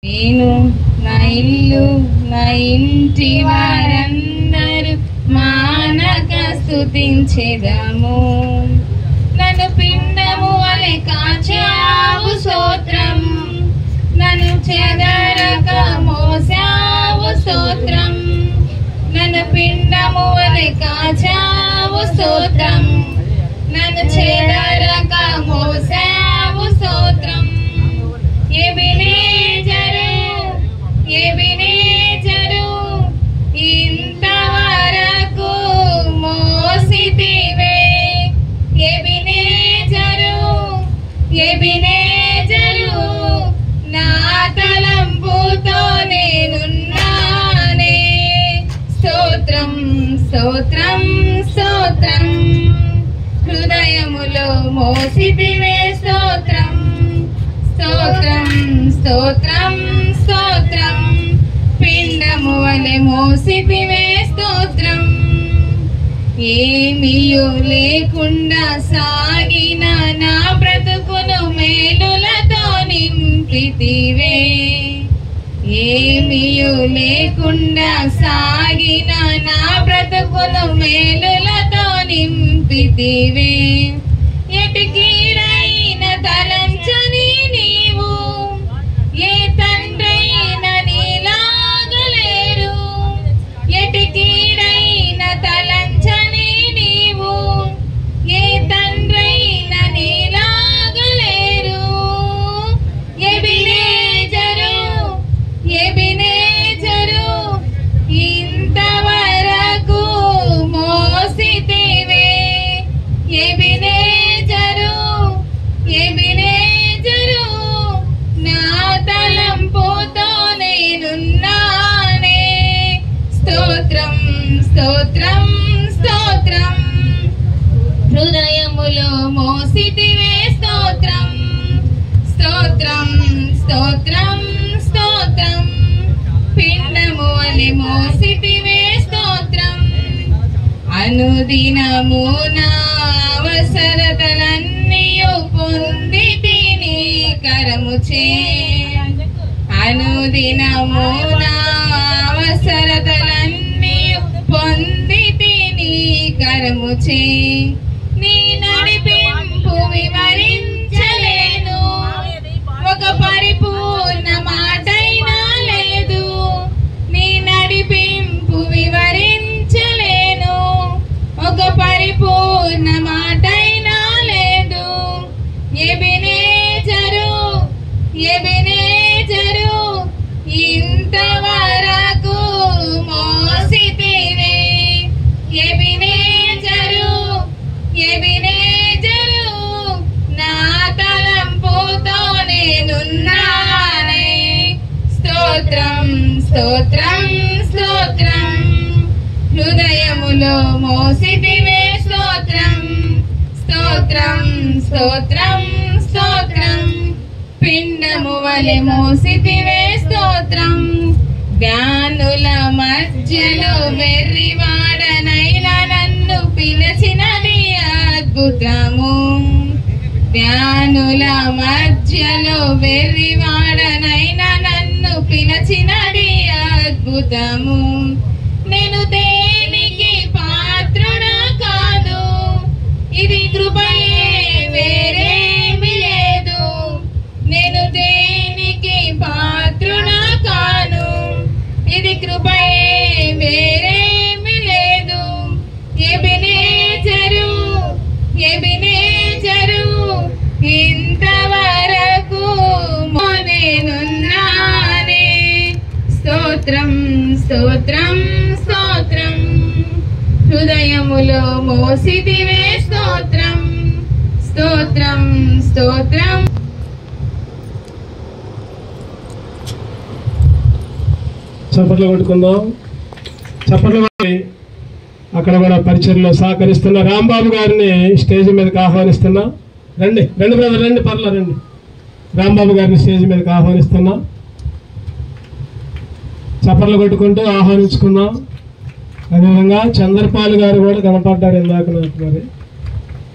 నేను నా ఇల్లు నా ఇంటి వారందరూ మానక స్తుతించెదము. నన్ను పిండము వలె కాచావు స్తోత్రం, నన్ను చెదరక మోసావు స్తోత్రం. నన్ను పిండము వలె కాచావు స్తోత్రం, నన్ను చెదరక మోసావు స్తోత్రం. ఎబినేజరు ఇంతవరకు మోసితివే. ఎబినేజరు నా తలంపుతో నేనున్నానే. స్తోత్రం స్తోత్రం స్తోత్రం, హృదయములో మోసితివే. స్తోత్రం స్తోత్రం స్తోత్రం స్తోత్రం, పిండము వలె మోసితివే. స్తోత్రం. ఏమీయు లేకుండా సాగిన నా బ్రతుకును మేలులతో నింపితివే. ఏమీయు లేకుండా సాగిన నా బ్రతుకును మేలులతో నింపితివే. ఎటుకీడైన తలంచని నీవు, ఏ తండ్రైన నీలాగలేరు. ఎటుకీడైన తలంచని నీవు, ఏ తండ్రైన నీలాగలేరు. ఎబినేజరు ఇంతవరకు మోసితివే. ఎబినేజరు నా తలంపుతో నేనున్నానే. స్తోత్రం స్తోత్రం స్తోత్రం, హృదయములో మోసితివే. స్తోత్రం స్తోత్రం స్తోత్రం స్తోత్రం, పిండము వలె మోసితివే. స్తోత్రం. అనుదినము నా అవసరతలన్నీయు పొందితిని కరముచే. అనుదినము నా అవసరతలన్నీయు పొందితిని కరముచే. నీ నడిపింపు వివరించలేను, ఒక పరిపూర్ణ మాటైనా లేదు. నీ నడిపింపు వివరించలేను, ఒక పరిపూర్ణ మాటైనా లేదు. ఎబినేజరు ఇంతవరకు మోసితివే. ఎబినేజరు నా తలంపుతో నేనున్నానే. స్తోత్రం స్తోత్రం స్తోత్రం, హృదయములో మోసితివే. స్తోత్రం స్తోత్రం స్తోత్రం స్తోత్రం, పిండము వలె మోసితివే. స్తోత్రం. జ్ఞానుల మధ్యలో వెర్రివాడనైనా నన్ను పిలిచినది అద్భుతము. జ్ఞానుల మధ్యలో వెర్రివాడనైనా నన్ను పిలిచినది అద్భుతము. నేను దేనికి పాత్రుడా కాదు, ఇది కృపయే వేరేమి లేదు. నేను దేనికి పాత్రుడా కాను, ఇది కృపయే వేరేమి లేదు. ఎబినేజరు ఇంతవరకు నేనున్నానే. స్తోత్రం స్తోత్రం స్తోత్రం, హృదయములో మోసితివే. స్తోత్రం స్తోత్రం స్తోత్రం. చప్పట్లు కొట్టుకుందాం. చప్పట్లు. అక్కడ కూడా పరిచయలో సహకరిస్తున్న రాంబాబు గారిని స్టేజ్ మీదకి ఆహ్వానిస్తున్నా. రండి రండి బ్రదర్, రండి, పర్లా రండి. రాంబాబు గారిని స్టేజ్ మీదకి ఆహ్వానిస్తున్నా. చప్పట్లు కొట్టుకుంటూ ఆహ్వానించుకుందాం. అదేవిధంగా చంద్రపాల్ గారు కూడా కనపడ్డారు ఇందాక నాకు. మరి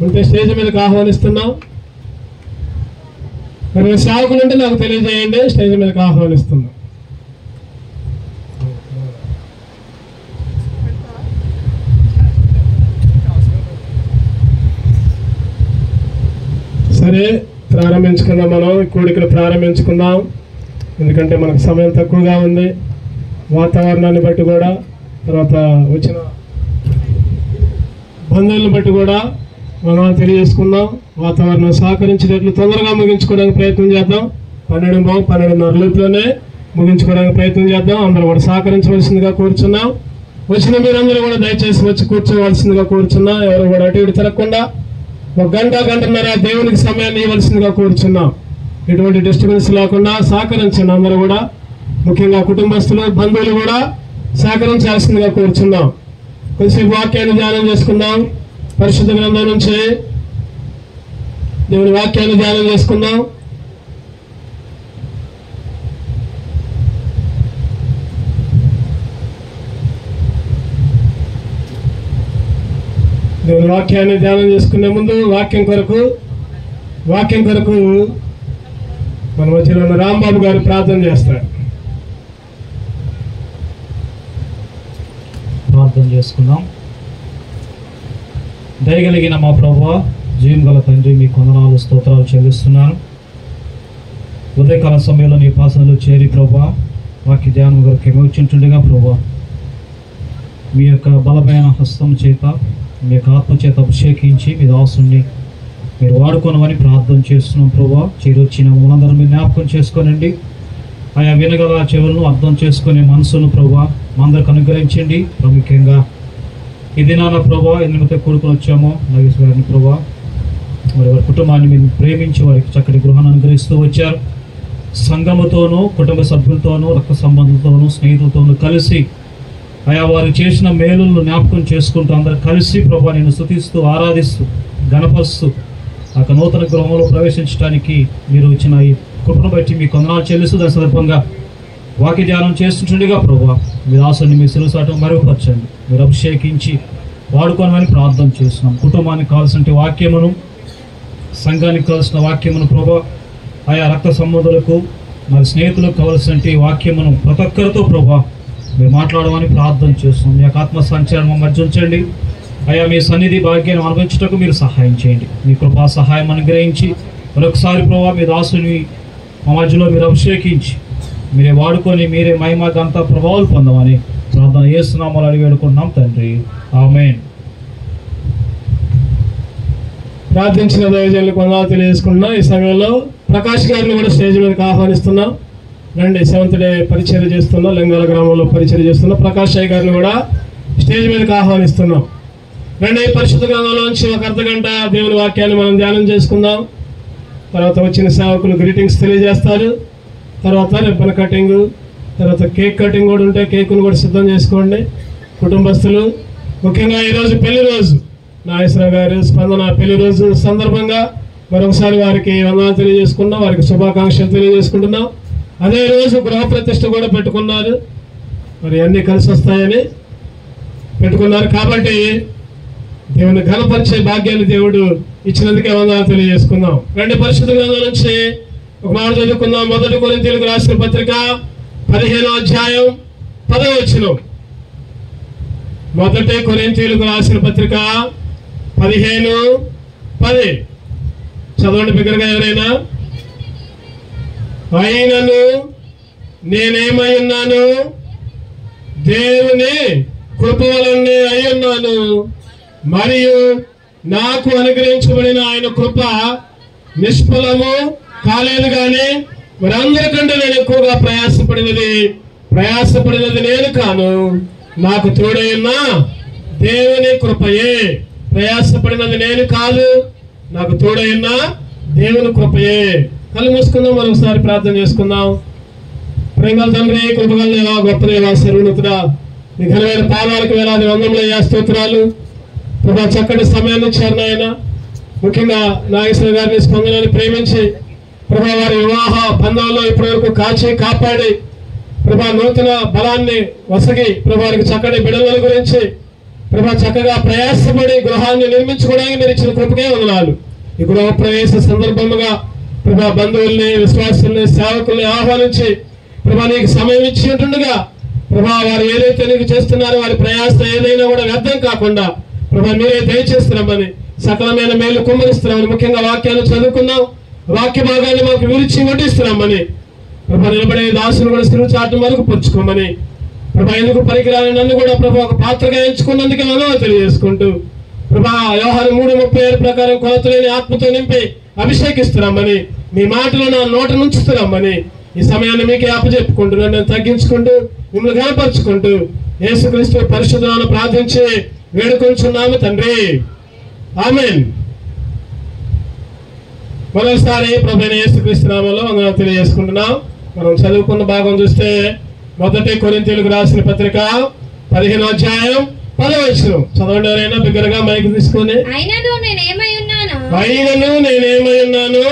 ఉంటే స్టేజ్ మీదకి ఆహ్వానిస్తున్నాం. మరి సేవకులు ఉంటే నాకు తెలియజేయండి, స్టేజ్ మీదకి ఆహ్వానిస్తున్నాం. సరే, ప్రారంభించుకుందాం. మనం ఈ కూడికలు ప్రారంభించుకుందాం. ఎందుకంటే మనకు సమయం తక్కువగా ఉంది. వాతావరణాన్ని బట్టి కూడా, తర్వాత వచ్చిన బంధువులను బట్టి కూడా మనం తెలియజేసుకుందాం. వాతావరణం సహకరించినట్లు తొందరగా ముగించుకోవడానికి ప్రయత్నం చేద్దాం. 12:30 లోపులోనే ముగించుకోవడానికి ప్రయత్నం చేద్దాం. అందరూ కూడా సహకరించవలసిందిగా కోరుచున్నాం. వచ్చిన మీరందరూ కూడా దయచేసి వచ్చి కూర్చోవలసిందిగా కోరుచున్నాం. ఎవరు కూడా అటు ఇటు తిరగకుండా 1 గంట, గంటన్నర దేవునికి సమయాన్ని ఇవ్వాల్సిందిగా కోరుచున్నాం. ఎటువంటి డిస్టర్బెన్స్ లేకుండా సహకరించండి. అందరూ కూడా, ముఖ్యంగా కుటుంబస్తులు, బంధువులు కూడా సహకరించాల్సిందిగా కోరుచున్నాం. కొద్దిసేపు వాక్యాన్ని ధ్యానం చేసుకుందాం. పరిశుద్ధ గ్రంథం నుంచి దేవుని వాక్యాన్ని ధ్యానం చేసుకుందాం. దేవుని వాక్యాన్ని ధ్యానం చేసుకునే ముందు వాక్యం కొరకు మన మధ్యలో ఉన్న రాంబాబు గారు ప్రార్థన చేస్తారు. ప్రార్థన చేసుకుందాం. దయగలిగిన మా ప్రభువా, జీవం గల తండ్రి, మీ కొందనాలు స్తోత్రాలు చెల్లిస్తున్నాను. ఉదయకాల సమయంలో నీ పాసనలో చేరి ప్రభువా, వాక్య ధ్యానం కొరకు ఎమోచుంటుండగా ప్రభువా, మీ యొక్క బలమైన హస్తం చేత, మీ యొక్క ఆత్మ చేత అభిషేకించి మీ దాసుని మీరు వాడుకోనమని ప్రార్థన చేస్తున్నాం ప్రభువా. చేరొచ్చిన మనందరం మీరు జ్ఞాపకం చేసుకోనండి. ఆయా వినగల చెవులను అర్థం చేసుకునే మనసును ప్రభువా మనందరికి అనుగ్రహించండి. ప్రాముఖ్యంగా ఈ దినాన ప్రభువా ఎనిమిది కూడుకుని వచ్చామో నాగేశ్వర గారిని ప్రభువా, మరి వారి కుటుంబాన్ని మీరు ప్రేమించి వారికి చక్కటి గృహాన్ని అనుగ్రహిస్తూ వచ్చారు. సంఘముతోనూ, కుటుంబ సభ్యులతోనూ, రక్త సంబంధులతోనూ, స్నేహితులతోనూ కలిసి ఆయా వారు చేసిన మేలులను జ్ఞాపకం చేసుకుంటూ అందరూ కలిసి ప్రభువా నేను స్తుతిస్తూ, ఆరాధిస్తూ, గణపరుస్తూ ఆ నూతన గృహంలో ప్రవేశించడానికి మీరు వచ్చిన ఈ కృపను బట్టి మీ కొందనాలు చెల్లిస్తూ, దాని సందర్భంగా వాక్య ధ్యానం చేస్తుండగా ప్రభువా మీ దాసుని మీ సిలుసాటం మరుగుపరచండి. మీరు అభిషేకించి వాడుకోనమని ప్రార్థన చేస్తున్నాం. కుటుంబానికి కావాల్సిన వాక్యమును, సంఘానికి కావాల్సిన వాక్యమును ప్రభువా, ఆయా రక్త సంబంధులకు, మరి స్నేహితులకు కావాల్సిన వాక్యమును ప్రతి ఒక్కరితో ప్రభువా మీరు మాట్లాడమని ప్రార్థన చేస్తున్నాం. మీ యొక్క ఆత్మ సంచారం మధ్య ఉంచండి. అయ్యా మీ సన్నిధి భాగ్యాన్ని అనుభవించటకు మీరు సహాయం చేయండి. మీ కృపా సహాయం అనుగ్రహించి మరొకసారి ప్రభువా మీ దాసుని మా మధ్యలో మీరు అభిషేకించి మీరే వాడుకొని మీరే మహిమ గంత ప్రభావాలు పొందమని ప్రార్థన చేస్తున్నామని అడిగి వేడుకుంటున్నాం తండ్రి, ఆమేన్. ప్రార్థించిన దైవజనులకు వందనాలు తెలియజేసుకుంటున్నాం. ఈ సమయంలో ప్రకాష్ గారిని కూడా స్టేజ్ మీదకి ఆహ్వానిస్తున్నాం. రండి, 7th డే పరిచర్య చేస్తున్నాం, లింగాల గ్రామంలో పరిచర్య చేస్తున్నాం. ప్రకాష్ అయ్య గారిని కూడా స్టేజ్ మీదకి ఆహ్వానిస్తున్నాం. రండి, పరిశుద్ధ గ్రంథంలోంచి 1 అర్ధగంట దేవుని వాక్యాన్ని మనం ధ్యానం చేసుకుందాం. తర్వాత వచ్చిన సేవకులు గ్రీటింగ్స్ తెలియజేస్తారు. తర్వాత రిబ్బన్ కటింగ్, తర్వాత కేక్ కటింగ్ కూడా ఉంటే కేకును కూడా సిద్ధం చేసుకోండి. కుటుంబస్తులు, ముఖ్యంగా ఈరోజు పెళ్లి రోజు, నాగేశ్వరరావు గారు స్పందన పెళ్లి రోజు సందర్భంగా మరొకసారి వారికి వందనాలు తెలియజేసుకున్నాం, వారికి శుభాకాంక్షలు తెలియజేసుకుంటున్నాం. అదే రోజు గృహప్రతిష్ఠ కూడా పెట్టుకున్నారు. మరి అన్నీ కలిసి వస్తాయని పెట్టుకున్నారు. కాబట్టి దేవుని ఘనపరిచే భాగ్యాన్ని దేవుడు ఇచ్చినందుకే వందనాలు తెలియజేసుకుందాం. రండి, పరిశుద్ధ గ్రంథం నుంచి ఒక మాట చదువుకుందాం. 1 కొరింథీయులకు రాసిన పత్రిక 15వ అధ్యాయం 10వ వచనం. 1 కొరింథీయులకు రాసిన పత్రిక 15:10 చదవండి బిగ్గరగా ఎవరైనా. అయినను నేనేమై ఉన్నాను, దేవుని కృప వలనే అయి ఉన్నాను, మరియు నాకు అనుగ్రహించబడిన ఆయన కృప నిష్ఫలము కాలేదు. కానీ మరందరికంటే నేను ఎక్కువగా ప్రయాసపడినది నేను కాను, నాకు తోడైన దేవుని కృపయే. ప్రయాసపడినది నేను కాదు, నాకు తోడైన దేవుని కృపయే. కళ్ళు మూసుకుందాం, మరొకసారి ప్రార్థన చేసుకుందాం. ప్రేమల తండ్రి, కృపగల దేవా, గొప్ప దేవా, సర్వోన్నతుడా, నీ ఘనమైన పాదాలకు వేలాది వందములయ్యా, స్తోత్రాలు ప్రభా. చక్కటి సమయాన్ని ఇచ్చారు నాయన. ముఖ్యంగా నాగేశ్వర గారిని స్పందనని ప్రేమించి ప్రభా వారి వివాహ బంధాల్లో ఇప్పటి వరకు కాచి కాపాడి ప్రభా నూతన బలాన్ని వసగి ప్రభానికి చక్కటి బిడల గురించి ప్రభా చక్కగా ప్రయాసపడి గృహాన్ని నిర్మించుకోవడానికి మీరు ఇచ్చిన కృపకే వందనాలు. ఈ గృహ ప్రవేశ సందర్భముగా ప్రభా బంధువుల్ని, విశ్వాసుల్ని, సేవకుల్ని ఆహ్వానించి ప్రభా నీకు సమయం ఇచ్చి ఉంటుండగా ప్రభా వారు ఏదైతే నీకు చేస్తున్నారో వారి ప్రయాస ఏదైనా కూడా వ్యర్థం కాకుండా ప్రభా మీరే దయచేస్తున్నామని, సకలమైన మేలు కుమ్మరిస్తున్నామని, ముఖ్యంగా వాక్యాలు చదువుకున్నాం, వాక్య భాగాన్ని మాకు విరిచి వడ్డిస్తున్నామని ప్రభా నిలబడే దాసులు కూడా స్థిర చాటు వరకు పుచ్చుకోమని ప్రభా ఎందుకు పనికిరాని నన్ను కూడా ప్రభా ఒక పాత్రగా ఎంచుకున్నందుకే మనం తెలియజేసుకుంటూ ప్రభా యోహాను 3:37 ప్రకారం కొలతలేని ఆత్మతో నింపి అభిషేకిస్తున్నామని, మీ మాటలు నా నోట నుంచుతున్నామని ఈ సమయాన్ని మీకే అప్పచెప్పుకుంటూ నన్ను తగ్గించుకుంటూ మిమ్మల్ని కనపరుచుకుంటూ యేసుక్రీస్తు పరిశుద్ధనామమున ప్రార్థించి వేడుకొంచున్నాము తండ్రి, ఆమేన్. మరోసారి ప్రభువైన యేసుక్రీస్తు నామములో వందనాలు తెలియజేసుకుంటున్నాం. మనం చదువుకున్న భాగం చూస్తే 1 కొరింథీయులకు రాసిన పత్రిక 15వ అధ్యాయం 10వ వచనం చదవండి. ఎవరైనా బిగ్గరగా మైక్ తీసుకొని. అయినను నేనేమై ఉన్నాను,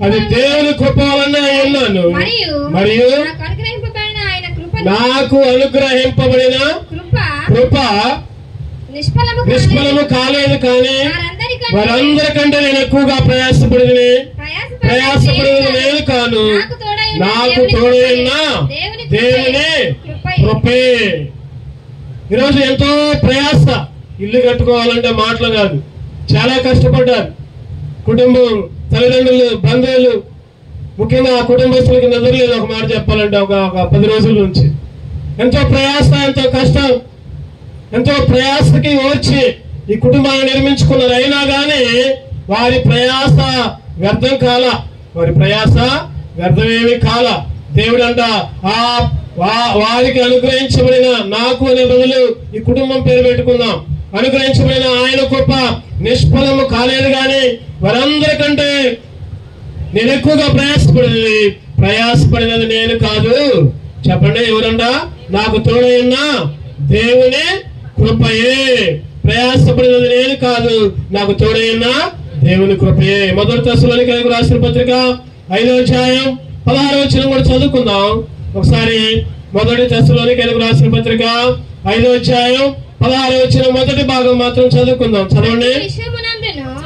అది దేవుని కృప వలన అయి ఉన్నాను, మరియు నాకు అనుగ్రహింపబడిన కృప నిష్ఫలము కాలేదు, కానీ వారందరికంటే నేను ఎక్కువగా ప్రయాసపడేది నేను కాను, నాకు తోడైన దేవుని కృపే. ఈరోజు ఎంతో ప్రయాస, ఇల్లు కట్టుకోవాలంటే మాటలు కాదు, చాలా కష్టపడ్డారు. కుటుంబం, తల్లిదండ్రులు, బంధువులు, ముఖ్యంగా కుటుంబస్తులకి నిద్రలేదు. ఒక మాట చెప్పాలంటే ఒక 10 రోజుల నుంచి ఎంతో ప్రయాస, ఎంతో కష్టం, ఎంతో ప్రయాసకి ఓర్చి ఈ కుటుంబాన్ని నిర్మించుకున్నారు. అయినా కానీ వారి ప్రయాస వ్యర్థం కాల, వారి ప్రయాస వ్యర్థమేమి కాల. దేవుడంట వారికి అనుగ్రహించబడిన, నాకు అనే బదులు ఈ కుటుంబం పేరు పెట్టుకుందాం, అనుగ్రహించబడిన ఆయన కృప నిష్ఫలము కాలేదు, కానీ వారందరికంటే నేను ఎక్కువగా ప్రయాసపడినది నేను కాదు. చెప్పండి ఎవరంట? నాకు తోడైన దేవుని కృపయే. ప్రయాసపడినది నేను కాదు, నాకు తోడైన దేవుని కృపయే. 1 తెస్సలోనికైలకు రాసిన పత్రిక 5వ అధ్యాయం 16వ వచనం కూడా చదువుకుందాం ఒకసారి. 1 తెస్సలోనికైలకు రాసిన పత్రిక 5వ అధ్యాయం 16వ వచనం మొదటి భాగం మాత్రం చదువుకుందాం. చదవండి.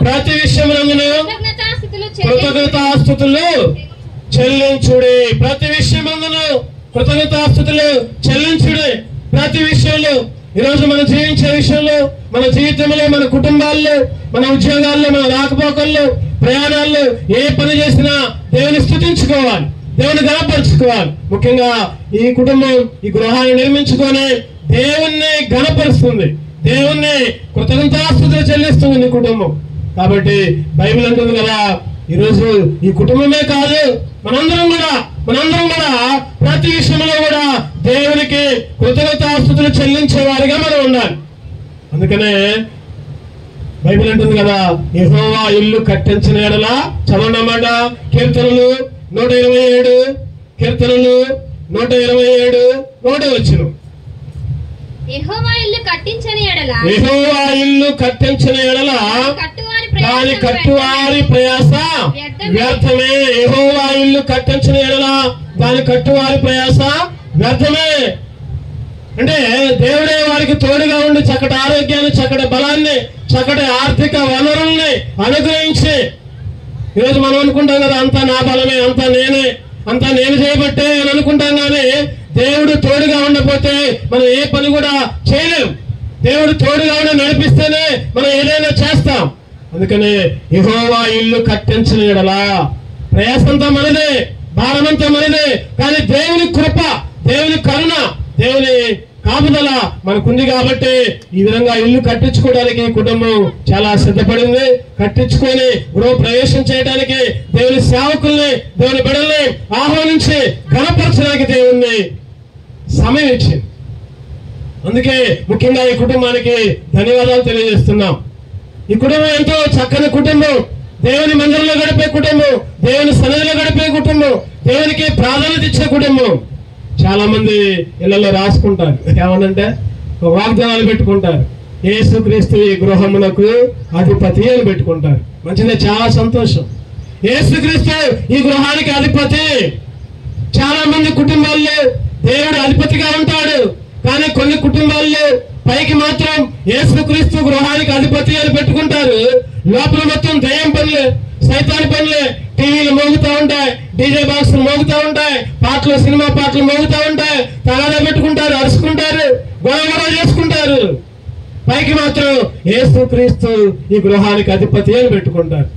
ప్రతి విషయమునందును కృతజ్ఞతాస్తుతులు చెల్లించుడి. ప్రతి విషయమందును కృతజ్ఞతాస్తుతులు చెల్లించుడి. ప్రతి విషయంలో, ఈరోజు మనం జీవించే విషయంలో, మన జీవితంలో, మన కుటుంబాల్లో, మన ఉద్యోగాల్లో, మన రాకపోకల్లో, ప్రయాణాల్లో ఏ పని చేసినా దేవుని స్తుతించుకోవాలి, దేవుని గణపరుచుకోవాలి. ముఖ్యంగా ఈ కుటుంబం ఈ గృహాన్ని నిర్మించుకొని దేవుణ్ణి గణపరుస్తుంది, దేవుణ్ణి కృతజ్ఞతాస్తుతులు చెల్లిస్తుంది కుటుంబం. కాబట్టి బైబిల్ అంటుంది కదా, ఈరోజు ఈ కుటుంబమే కాదు, మనందరం కూడా ప్రతి విషయంలో కూడా దేవునికి కృతజ్ఞతాస్తుతులు చెల్లించే వారిగా మనం ఉండాలి. అందుకనే బైబిల్ అంటుంది కదా, యెహోవా ఇల్లు కట్టించిన యెడల, చదవండి అన్నమాట. కీర్తనలు 127, కీర్తనలు 127 1వ వచనం. యెహోవా ఇల్లు కట్టించిన యెడల దాని కట్టువారి ప్రయాస వ్యర్థమే. యెహోవా ఇల్లు కట్టించిన యెడల దాని కట్టువారి ప్రయాస వ్యర్థమే. అంటే దేవుడే వారికి తోడుగా ఉండి చక్కటి ఆరోగ్యాన్ని, చక్కటి బలాన్ని, చక్కటి ఆర్థిక వనరుల్ని అనుగ్రహించి, ఈరోజు మనం అనుకుంటాం కదా అంతా నా బలమే, అంతా నేను చేయబట్టే అని అనుకుంటాం. కానీ దేవుడు తోడుగా ఉండకపోతే మనం ఏ పని కూడా చేయలేం. దేవుడు తోడుగా ఉండి నడిపిస్తేనే మనం ఏదైనా చేస్తాం. అందుకనే యెహోవా ఇల్లు కట్టించిన యెడల, ప్రయాసంతా మనదే, భారమంతా మనదే, కానీ దేవుని కృప, దేవుని కరుణ, దేవుని కాపుదల మనకుంది కాబట్టి ఈ విధంగా ఇల్లు కట్టించుకోవడానికి కుటుంబం చాలా సిద్ధపడింది. కట్టించుకొని గృహ ప్రవేశం చేయడానికి దేవుని సేవకుల్ని, దేవుని బిడ్డల్ని ఆహ్వానించి ఘనపరచడానికి దేవుణ్ణి సమయం ఇచ్చింది. అందుకే ముఖ్యంగా ఈ కుటుంబానికి ధన్యవాదాలు తెలియజేస్తున్నాం. ఈ కుటుంబం ఎంతో చక్కని కుటుంబం, దేవుని మందిరంలో గడిపే కుటుంబం, దేవుని సన్నిధిలో గడిపే కుటుంబం, దేవునికి ప్రాధాన్యత ఇచ్చే కుటుంబం. చాలా మంది ఇళ్లలో రాసుకుంటారు, ఏమనంటే వాగ్దానాలు పెట్టుకుంటారు. యేసుక్రీస్తు ఈ గృహమునకు అధిపతి అని పెట్టుకుంటారు. మంచిదే, చాలా సంతోషం. యేసుక్రీస్తు ఈ గృహానికి అధిపతి. చాలా మంది కుటుంబాల్లో దేవుడు అధిపతిగా ఉంటాడు, కానీ కొన్ని కుటుంబాల్లో పైకి మాత్రం యేసుక్రీస్తు గృహానికి అధిపతి అని పెట్టుకుంటారు, లోపల మొత్తం దయ్యం పనులు, సైతాన్ పనులే. టీవీలు మోగుతూ ఉంటాయి, డీజే బాక్సులు మోగుతూ ఉంటాయి, పాటలు, సినిమా పాటలు మోగుతూ ఉంటాయి. తగాదా పెట్టుకుంటారు, అరుచుకుంటారు, గొడవ చేసుకుంటారు. పైకి మాత్రం యేసుక్రీస్తు ఈ గృహానికి అధిపతి అని పెట్టుకుంటారు.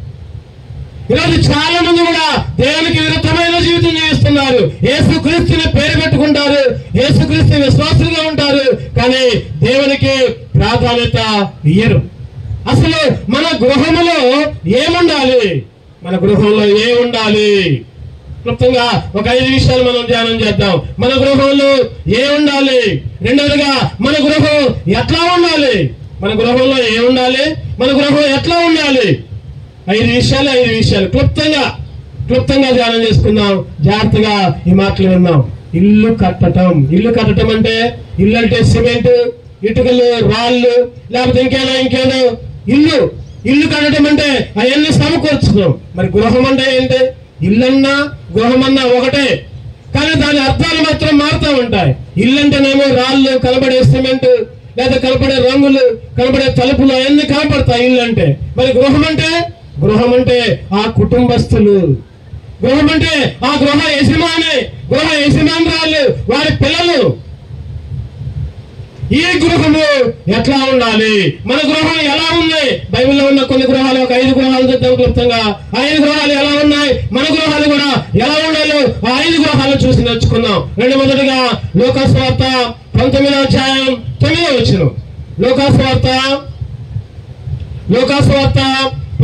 ఈరోజు చాలా మంది కూడా దేవునికి విరుద్ధమైన జీవితం జీవిస్తున్నారు. యేసుక్రీస్తుని పేరు పెట్టుకుంటారు, యేసుక్రీస్తు విశ్వాసులుగా ఉంటారు, కానీ దేవునికి ప్రాధాన్యత ఇయ్యరు. అసలు మన గృహంలో ఏముండాలి? మన గృహంలో ఏముండాలి? క్లుప్తంగా ఒక 5 విషయాలు మనం ధ్యానం చేద్దాం. మన గృహంలో ఏముండాలి? రెండవదిగా మన గృహం ఎట్లా ఉండాలి? మన గృహంలో ఏముండాలి? మన గృహం ఎట్లా ఉండాలి? 5 విషయాలు క్లుప్తంగా ధ్యానం చేసుకుందాం. జాగ్రత్తగా ఈ మాటలు విందాం. ఇల్లు కట్టడం అంటే, ఇల్లు అంటే సిమెంట్, ఇటుకలు, రాళ్ళు, లేకపోతే ఇంకేదో. ఇల్లు కట్టడం అంటే అవన్నీ సమకూర్చడం. మరి గృహం అంటే ఏంటి? ఇల్లన్నా గృహమన్నా ఒకటే, కానీ దాని అర్థాలు మాత్రం మారుతూ ఉంటాయి. ఇల్లు అంటేనేమో రాళ్ళు, కనబడే సిమెంట్, లేదా కనబడే రంగులు, కనబడే తలుపులు అవన్నీ కనపడతాయి ఇల్లు అంటే. మరి గృహం అంటే ఆ కుటుంబస్తులు. గృహం అంటే ఆ గృహ యజమానురాలు, వారి పిల్లలు. ఈ గృహము ఎట్లా ఉండాలి? మన గృహం ఎలా ఉంది? బైబిల్లో ఉన్న కొన్ని గృహాలు, ఒక 5 గృహాలు చూద్దాం క్లుప్తంగా. 5 గృహాలు ఎలా ఉన్నాయి, మన గృహాలు కూడా ఎలా ఉండాలో ఆ 5 గృహాలు చూసి నేర్చుకుందాం. మొదటిగా లూకాసు వార్త 19వ అధ్యాయం 9వ వచనం. లూకాసు వార్త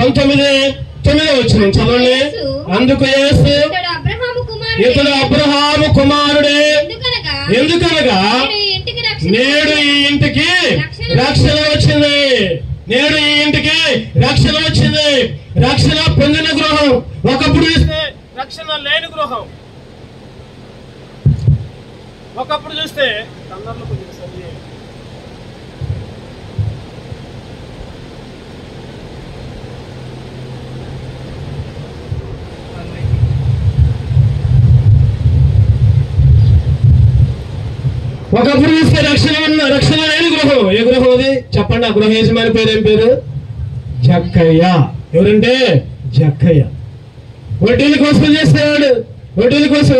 19:9 వచనం చదవండి. అందుకు యేసు, ఇతడు అబ్రహాము కుమారుడే, ఎందుకనగా నేడు ఈ ఇంటికి రక్షణ వచ్చింది. రక్షణ పొందిన గృహం. ఒకప్పుడు చూస్తే రక్షణ లేని గృహం. ఒకప్పుడు చూస్తే రక్షణ లేని గృహం. ఏ గృహం అది చెప్పండి? ఆ గృహ యజమాని పేరు ఏం పేరు? జక్కయ్య. ఎవరంటే? జక్కయ్య. వడ్డీలకు వసూలు చేసేవాడు. వడ్డీల కోసం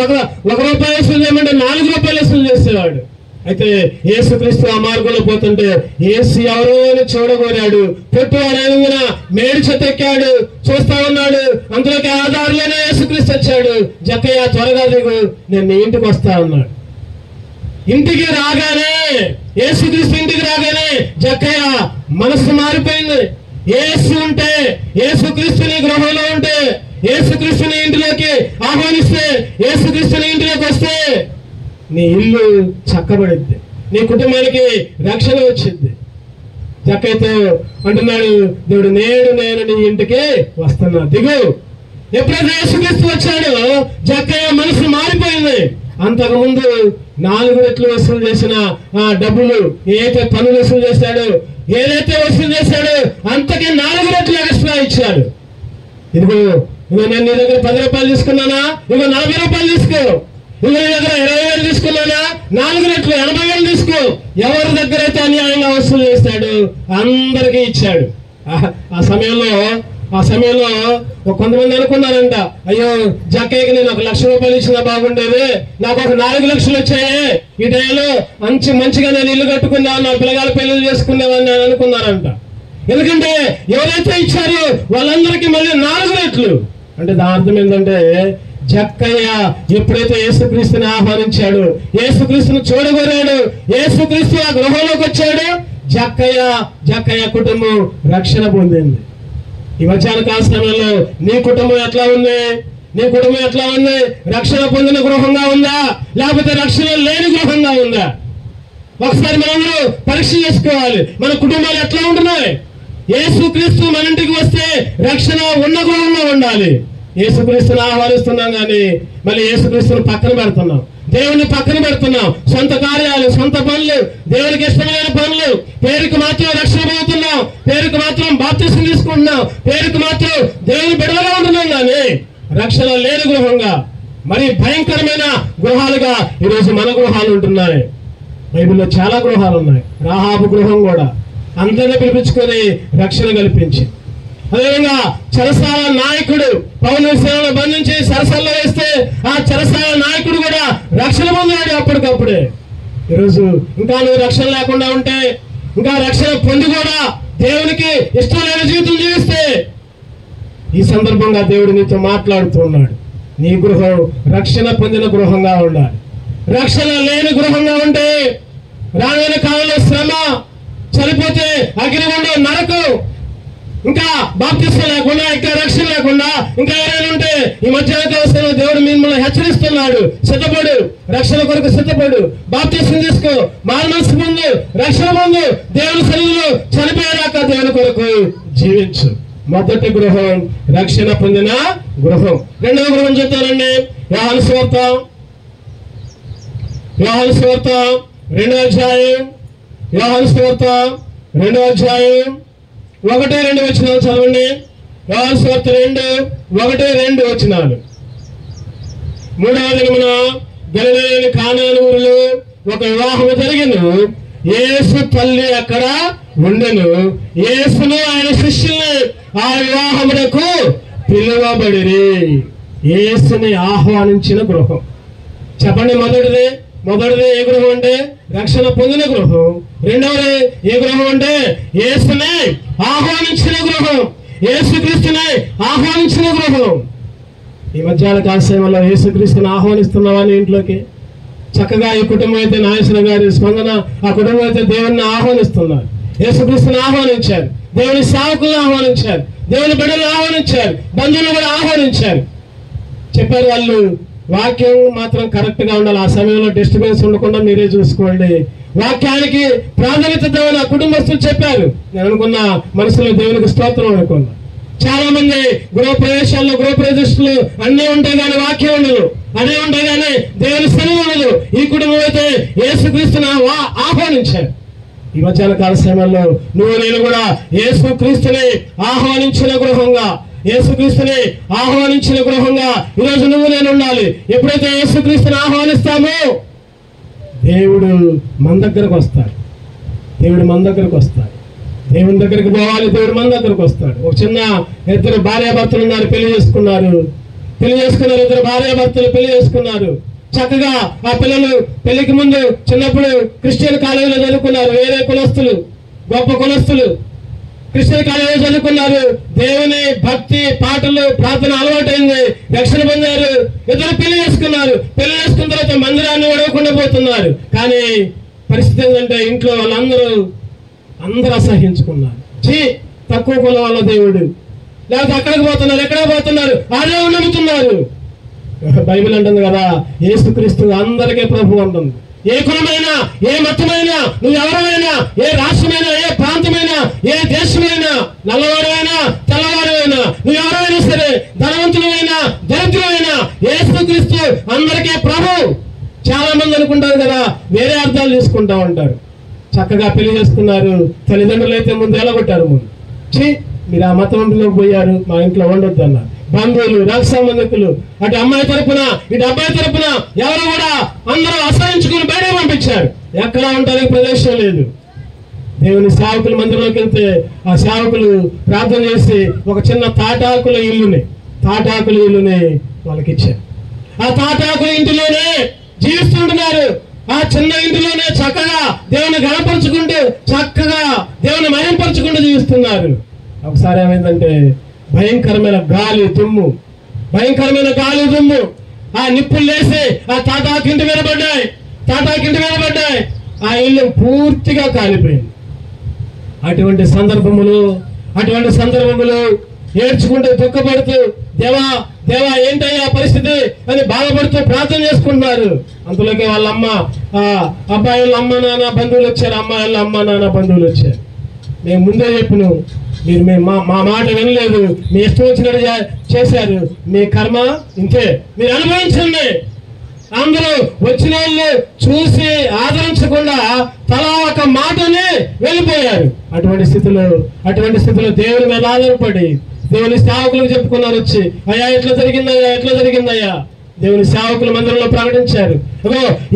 ₹1 వసూలు చేయమంటే ₹4 వసూలు చేసేవాడు. అయితే యేసుక్రీస్తు ఆ మార్గంలో పోతుంటే యేసు ఎవరో అని చూడగోరాడు. పొట్టు వాడేందున మేడు చెత్తెక్కాడు, చూస్తా ఉన్నాడు. అందులోకి ఆధారులోనే యేసుక్రీస్తు వచ్చాడు. జక్కయ్య త్వరగా దిగు, నేను నీ ఇంటికి వస్తా అన్నాడు. ఇంటికి రాగానే, యేసుక్రీస్తు ఇంటికి రాగానే జక్కయ్య మనసు మారిపోయింది. యేసు ఉంటే, యేసుక్రీస్తుని గృహంలో ఉంటే, యేసుక్రీస్తుని ఇంటిలోకి ఆహ్వానిస్తే, యేసుక్రీస్తుని ఇంటిలోకి వస్తే నీ ఇల్లు చక్కబడిద్ది, నీ కుటుంబానికి రక్షణ వచ్చింది. జక్కయ్యతో అంటున్నాడు దేవుడు, నేను నీ ఇంటికి వస్తున్నా, దిగు. ఎప్పుడైతే యేసుక్రీస్తు వచ్చాడో జక్కయ్య మనసు మారిపోయింది. అంతకుముందు 4 రెట్లు వసూలు చేసిన డబ్బులు, ఏదైతే పన్నులు వసూలు చేశాడో, ఏదైతే వసూలు చేశాడో అంతకే 4 రెట్లు ఎక్స్ట్రా ఇచ్చాడు. ఇదిగో నేను నీ దగ్గర ₹10 తీసుకున్నానా, ఇదిగో ₹40 తీసుకో. ఇదిగో నీ దగ్గర 20,000 తీసుకున్నానా, 4 రెట్లు 80,000 తీసుకో. ఎవరి దగ్గర అయితే అన్యాయంగా వసూలు చేశాడు అందరికీ ఇచ్చాడు. ఆ సమయంలో కొంతమంది అనుకున్నారంట, అయ్యో జక్కయ్యకి నేను ₹1,00,000 ఇచ్చినా బాగుండేది, నాకు ఒక 4 లక్షలు వచ్చాయి, ఈ టైంలో మంచిగా నేను ఇల్లు కట్టుకున్నాను, నా పిల్లగాల పెళ్లి చేసుకునేవాడిని అని అనుకున్నారంట. ఎందుకంటే ఎవరైతే ఇచ్చారో వాళ్ళందరికీ మళ్ళీ 4 రెట్లు. అంటే దాని అర్థం ఏంటంటే, జక్కయ్య ఎప్పుడైతే యేసుక్రీస్తుని ఆహ్వానించాడు, యేసుక్రీస్తుని చూడగోరాడు, యేసుక్రీస్తు ఆ గృహంలోకి వచ్చాడు, జక్కయ్య కుటుంబం రక్షణ పొందింది. ఈ మధ్యాహ్న కాల సమయంలో నీ కుటుంబం ఎట్లా ఉంది? రక్షణ పొందిన గృహంగా ఉందా, లేకపోతే రక్షణ లేని గృహంగా ఉందా? ఒకసారి మనందరూ పరీక్ష చేసుకోవాలి. మన కుటుంబాలు ఎట్లా ఉంటున్నాయి? యేసుక్రీస్తు మన ఇంటికి వస్తే రక్షణ ఉన్న గృహంగా ఉండాలి. యేసుక్రీస్తుని ఆహ్వానిస్తున్నాం కానీ మళ్ళీ యేసుక్రీస్తుని పక్కన పెడుతున్నాం, దేవుని పక్కన పెడుతున్నాం. సొంత కార్యాలు, సొంత పనులు, దేవునికి ఇష్టమైన పనులు, పేరుకు మాత్రం రక్షణ పొందుతున్నాం, పేరుకు మాత్రం బాప్తిసం తీసుకుంటున్నాం, పేరుకు మాత్రం దేవుని బిడ్డలుగా ఉంటున్నాం కానీ రక్షణ లేని గృహంగా, మరి భయంకరమైన గృహాలుగా ఈరోజు మన గృహాలు ఉంటున్నాయి. బైబిల్లో చాలా గృహాలు ఉన్నాయి. రాహాబు గృహం కూడా అందరినీ పిలిపించుకొని రక్షణ కల్పించి, అదేవిధంగా చెరసాల నాయకుడు పౌలు సేవను బంధించి సరసల్లో వేస్తే ఆ చెరసాల నాయకుడు కూడా రక్షణ పొందాడు అప్పటికప్పుడే. ఈరోజు ఇంకా నువ్వు రక్షణ లేకుండా ఉంటే, ఇంకా రక్షణ పొంది కూడా దేవునికి ఇష్టం లేని జీవితం జీవిస్తే, ఈ సందర్భంగా దేవుడు నీతో మాట్లాడుతూ ఉన్నాడు. నీ గృహం రక్షణ పొందిన గృహంగా ఉండాలి. రక్షణ లేని గృహంగా ఉంటే రానున్న కాలంలో శ్రమ, చనిపోతే అగ్నిగుండం, నరకం, ఇంకా బాప్తిస్మం లేకుండా, ఇంకా రక్షణ లేకుండా ఇంకా ఏదైనా ఉంటే ఈ మధ్యాహ్న కాలంలో దేవుడు మిమ్మల్ని హెచ్చరిస్తున్నాడు. సిద్ధపడు, రక్షణ కొరకు సిద్ధపడు, బాప్తిస్మం తీసుకో, మారుమనసు పొందు, రక్షణ పొందు, దేవుని సన్నిధిలో చనిపోయేదాకా దేవుని కొరకు జీవించు. మొదటి గృహం రక్షణ పొందిన గృహం. రెండవ గృహం చెప్తానండి. యోహాను సువార్త 2వ అధ్యాయం, యోహాను సువార్త 2వ అధ్యాయం 1-2 వచనాలు చదవండి. యోహాను సువార్త 2:1-2 వచనాలు. 3వ దినమున గలిలయలోని కానాను ఊరిలో ఒక వివాహము జరిగెను. యేసు తల్లి అక్కడ ఉండెను. యేసును ఆయన శిష్యుల్ని ఆ వివాహమునకు పిలువబడిరి. యేసుని ఆహ్వానించిన గృహం. చెప్పండి, మొదటిది ఏ గృహం అంటే రక్షణ పొందిన గృహం. రెండవది ఏ గృహం అంటే యేసుని ఆహ్వానించిన గృహం, యేసుక్రీస్తుని ఆహ్వానించిన గృహం. ఈ మధ్యాహ్న కాలసేవలో యేసుక్రీస్తుని ఆహ్వానిస్తున్నామని ఇంట్లోకి చక్కగా ఈ కుటుంబం అయితే నాగేశ్వర గారి స్పందన, ఆ కుటుంబం అయితే దేవుణ్ణి ఆహ్వానిస్తున్నారు. యేసుక్రీస్తుని ఆహ్వానించారు, దేవుని సేవకులను ఆహ్వానించారు, దేవుని బిడ్డలను ఆహ్వానించారు, బంధువులు కూడా ఆహ్వానించారు. చెప్పారు వాళ్ళు వాక్యం మాత్రం కరెక్ట్ గా ఉండాలి. ఆ సమయంలో డిస్టర్బెన్స్ ఉండకుండా మీరే చూసుకోండి. వాక్యానికి ప్రాధాన్యత ఇద్దామని ఆ కుటుంబస్తులు చెప్పారు. నేను అనుకున్న మనసులో దేవునికి స్తోత్రం అనుకున్నా. చాలా మంది గృహ ప్రవేశాల్లో గృహ ప్రతిష్టలు అన్నీ ఉంటాయి కానీ వాక్యం ఉండదు, అన్నీ ఉంటాయి కానీ దేవుని సన్నిధి ఉండదు. ఈ కుటుంబం అయితే యేసుక్రీస్తుని ఆహ్వానించారు. ఈ మధ్యాహ్న కాల సమయంలో నువ్వు నేను కూడా యేసుక్రీస్తుని ఆహ్వానించిన గృహంగా, యేసుక్రీస్తుని ఆహ్వానించిన గృహంగా ఈరోజు నువ్వు నేను ఉండాలి. ఎప్పుడైతే యేసుక్రీస్తుని ఆహ్వానిస్తామో దేవుడు మన దగ్గరకు వస్తాడు. దేవుని దగ్గరికి పోవాలి, దేవుడు మన దగ్గరకు వస్తాడు. ఒక చిన్న 2 భార్యాభర్తలు ఉన్నారు, పెళ్లి చేసుకున్నారు. 2 భార్యాభర్తలు పెళ్లి చేసుకున్నారు. చక్కగా ఆ పిల్లలు పెళ్లికి ముందు చిన్నప్పుడు క్రిస్టియన్ కాలేజీలో చదువుకున్నారు. వేరే కులస్తులు, గొప్ప కులస్తులు క్రిస్టియన్ కాలేజీలో చదువుకున్నారు. దేవుని భక్తి, పాటలు, ప్రార్థన అలవాటైంది, రక్షణ పొందారు. 2 పెళ్లి చేసుకున్నారు. పెళ్లి చేసుకున్న తర్వాత మందిరాన్ని వడవకుండా పోతున్నారు. కానీ పరిస్థితి ఏంటంటే ఇంట్లో వాళ్ళందరూ అసహించుకున్నారు. తక్కువ కులం వాళ్ళ దేవుడు, లేకపోతే అక్కడికి పోతున్నారు, ఎక్కడికి పోతున్నారు, అదే నమ్ముతున్నారు. బైబిల్ అంటుంది కదా, యేసుక్రీస్తు అందరికీ ప్రభు అంటుంది. ఏ కులమైనా, ఏ మతమైనా, నువ్వు ఎవరైనా, ఏ రాష్ట్రమైనా, ఏ ప్రాంతమైనా, ఏ దేశమైనా, నల్లవాడైనా తెల్లవాడైనా, నువ్వు ఎవరైనా సరే, ధనవంతులైనా దరిద్రులైనా, యేసుక్రీస్తు అందరికీ ప్రభు. చాలా మంది అనుకుంటారు కదా, వేరే అర్థాలు తీసుకుంటా ఉంటారు. చక్కగా పెళ్లి చేసుకున్నారు. తల్లిదండ్రులు అయితే ముందు ఎలగొట్టారు. ముందు మీరు ఆ మతంలోకి పోయారు, మా ఇంట్లో ఉండొద్దు అన్నారు. బంధువులు, రక్త సంబంధికులు, అటు అమ్మాయి తరపున ఇటు అబ్బాయి తరపున ఎవరు కూడా అందరూ అసహించుకుని బయటకు పంపించారు. ఎక్కడా ఉండడానికి ప్రదేశం లేదు. దేవుని సేవకుల మందిరంలోకి వెళ్తే ఆ సేవకులు ప్రార్థన చేసి ఒక చిన్న తాటాకుల ఇల్లుని వాళ్ళకి ఇచ్చారు. ఆ తాటాకుల ఇంటిలోనే జీవిస్తుంటున్నారు. ఆ చిన్న ఇంటిలోనే చక్కగా దేవుని గణపరుచుకుంటూ, చక్కగా దేవుని మయంపరుచుకుంటూ జీవిస్తున్నారు. ఒకసారి ఏమైందంటే భయంకరమైన గాలి దుమ్ము, ఆ నిప్పులు లేసి ఆ తాటాకింటి మీద పడ్డాయి. ఆ ఇల్లు పూర్తిగా కాలిపోయింది. అటువంటి సందర్భములు ఏడ్చుకుంటూ, దుఃఖపడుతూ, దేవా ఏంటయ్యా పరిస్థితి అని బాధపడుతూ ప్రార్థన చేసుకుంటున్నారు. అంతలోకి వాళ్ళ అమ్మ, అబ్బాయి వాళ్ళ అమ్మ నాన్న బంధువులు వచ్చారు, అమ్మాయి వాళ్ళ అమ్మ నాన్న బంధువులు వచ్చారు. మేము ముందే చెప్పినాం, మీరు మా మాట వినలేదు, మీ ఇష్టం వచ్చినట్టు చేశారు, మీ కర్మ ఇంతే, మీరు అనుభవించండి. అందరూ వచ్చిన వాళ్ళు చూసి ఆదరించకుండా తలా ఒక మాటనే వెళ్ళిపోయారు. అటువంటి స్థితిలో దేవుని మీద ఆధారపడి దేవుని సేవకులకు చెప్పుకున్నారు. వచ్చి అయ్యా ఎట్లా జరిగిందయ్యా దేవుని సేవకులు మందిరంలో ప్రకటించారు.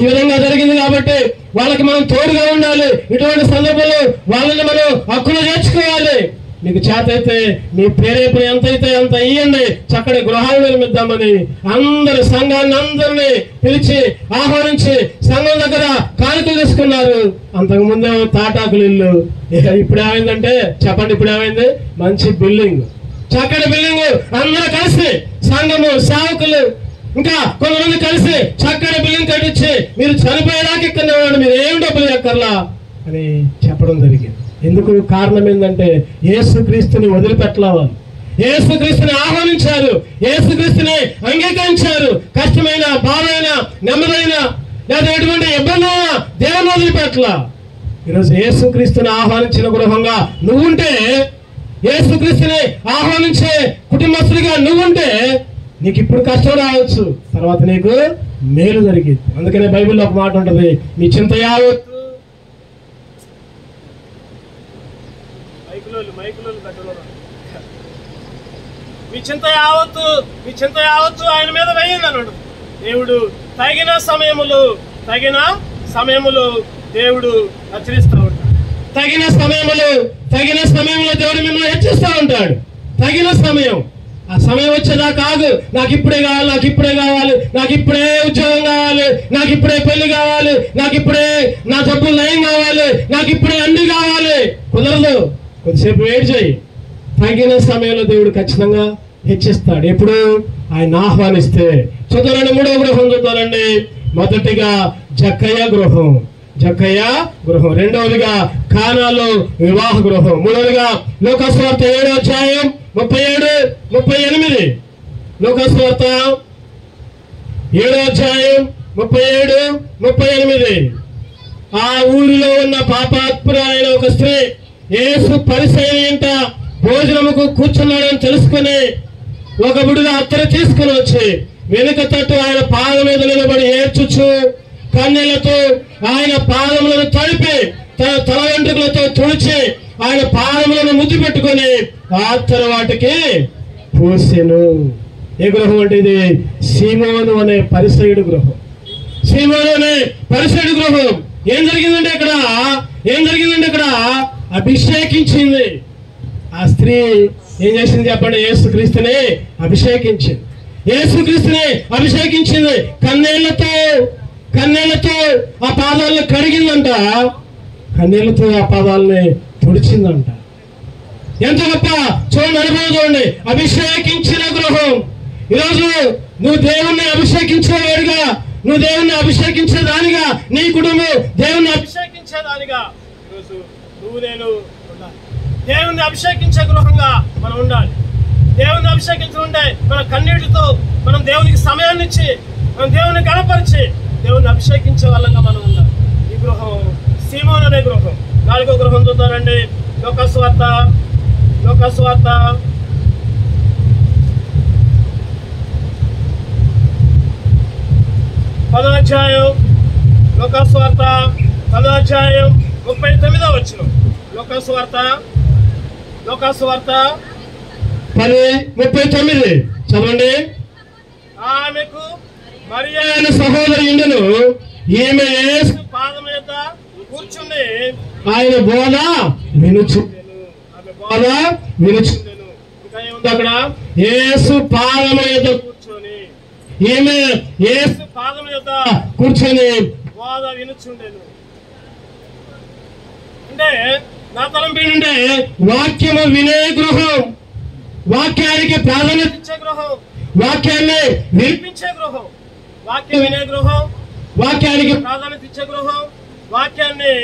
ఈ విధంగా జరిగింది కాబట్టి వాళ్ళకి మనం తోడుగా ఉండాలి. ఇటువంటి సందర్భంలో వాళ్ళని మనం హక్కులు చేర్చుకోవాలి. మీకు చేత అయితే మీ ప్రేరేపణ ఎంత అయితే అంత ఇయ్యండి, చక్కటి గృహాలు నిర్మిద్దామని అందరు సంఘాన్ని అందరినీ పిలిచి ఆహ్వానించి సంఘం దగ్గర కానుకలు తీసుకున్నారు. అంతకు ముందే తాటాకులు ఇల్లు, ఇక ఇప్పుడు ఏమైందంటే చెప్పండి, ఇప్పుడు ఏమైంది? మంచి బిల్డింగ్, చక్కటి బిల్డింగ్, అందరూ కలిసి సంఘము సేవకులు ఇంకా కొంతమంది కలిసి చక్కటి బిల్డింగ్ కట్టించి మీరు చనిపోయేదాకా ఇక్కడ మీరు ఏం డబ్బులు ఎక్కర్లా అని చెప్పడం జరిగింది. ఎందుకు? కారణం ఏంటంటే యేసుక్రీస్తుని వదిలిపెట్టవాలి, యేసుక్రీస్తుని ఆహ్వానించారు, యేసుక్రీస్తుని అంగీకరించారు. కష్టమైన, బాధైన, నెమ్మదైన లేదా ఎటువంటి ఇబ్బంది దేవుని వదిలిపెట్టలా. ఈరోజు యేసుక్రీస్తుని ఆహ్వానించిన గృహంగా నువ్వుంటే, యేసుక్రీస్తుని ఆహ్వానించే కుటుంబస్తుడిగా నువ్వుంటే నీకు ఇప్పుడు కష్టం రావచ్చు, తర్వాత నీకు మేలు జరిగింది. అందుకనే బైబిల్లో ఒక మాట ఉంటుంది, మీ చింత యావత్తు మీ చింత యావత్తు ఆయన మీద వేయండి అన్నాడు దేవుడు. తగిన సమయములు దేవుడు హెచ్చరిస్తూ ఉంటాడు. తగిన సమయంలో దేవుడు మిమ్మల్ని హెచ్చిస్తూ ఉంటాడు. తగిన సమయం, ఆ సమయం వచ్చేదా కాదు. నాకు ఇప్పుడే కావాలి, నాకు ఇప్పుడే ఉద్యోగం కావాలి, నాకు ఇప్పుడే పెళ్లి కావాలి, నాకు ఇప్పుడే నా జబ్బులు నయం కావాలి, నాకు ఇప్పుడే అన్ని కావాలి. కుదరదు, కొద్దిసేపు వెయిట్ చేయి. తగిన సమయంలో దేవుడు ఖచ్చితంగా హెచ్చిస్తాడు. ఎప్పుడు? ఆయన ఆహ్వానిస్తే. చూద్దారండి, 3వ గృహం చూద్దారండి. మొదటిగా జక్కయ్య గృహం, రెండవదిగా కానాలో వివాహ గృహం, మూడవదిగా లూకాసు వార్త 7వ అధ్యాయం 37, 38. లూకాసు వార్త 7వ అధ్యాయం 37, 38. ఆ ఊరిలో ఉన్న పాపాత్మురాలైన ఒక స్త్రీ యేసు పరిసయ్యుని ఇంట భోజనముకు కూర్చున్నాడని తెలుసుకుని ఒక బుడిగా అత్తరు తీసుకుని వచ్చి వెనుక తట్టు ఆయన పాదం మీద నిలబడి ఏడ్చుచు కన్నీళ్లతో ఆయన పాదములను తడిపి తన తల వెంట్రుకలతో తుడిచి ఆయన పాదములను ముద్దు పెట్టుకుని ఆ తర్వాటికి పూసెను. ఏ గృహం అంటే ఇది? సీమోను అనే పరిసయ్యుడు గృహం. ఏం జరిగిందంటే ఇక్కడ అభిషేకించింది. ఆ స్త్రీ ఏం చేసింది చెప్పండి? యేసుక్రీస్తుని అభిషేకించింది. కన్నీళ్లతో ఆ పాదాలను కడిగిందంట, కన్నీళ్లతో ఆ పాదాలని తుడిచిందంట. ఎంత గొప్ప చూడండి, అనుభవం చూడండి. అభిషేకించిన గృహం. ఈరోజు నువ్వు దేవుణ్ణి అభిషేకించేవాడిగా, నువ్వు దేవుణ్ణి అభిషేకించేదానిగా, నీ కుటుంబం దేవుణ్ణి అభిషేకించేదానిగా ఈరోజు నువ్వు నేను ఉండాలి. దేవుణ్ణి అభిషేకించే గృహంగా మనం ఉండాలి. దేవుణ్ణి అభిషేకించుకుంటే మన కన్నీటితో మనం దేవునికి సమయాన్ని ఇచ్చి మనం దేవుని గణపరిచి దేవుణ్ణి అభిషేకించే వాళ్ళంగా మనం ఉండాలి. ఈ గృహం సీమోను అనే గృహం. 4వ గృహం చూద్దారండి. లూకాసు వార్త 10వ అధ్యాయం, లూకాసు వార్త 10వ అధ్యాయం 39వ వచనం. లూకాసు వార్త 10:39 చదవండి. ఆమెకు మరియా ఆయన సహోదరి ఇండును, ఈమె యేసు పాదం మీద కూర్చుని ఆయన బోధ వినుచు. ఇంకా ఏముంది అక్కడ? యేసు పాదం మీద కూర్చొని, ఈమె యేసు పాదం మీద కూర్చొని బోధ వినుచుండెను. అంటే నా తలంపు అంటే వాక్యము వినే గృహం, వాక్యానికి ప్రాధాన్యత ఇచ్చే గృహం, వాక్యాన్ని వినిపించే గృహం, వాక్యం వినే గృహం, వాక్యానికి ప్రాధాన్యత ఇచ్చే గృహం, వాక్యాన్ని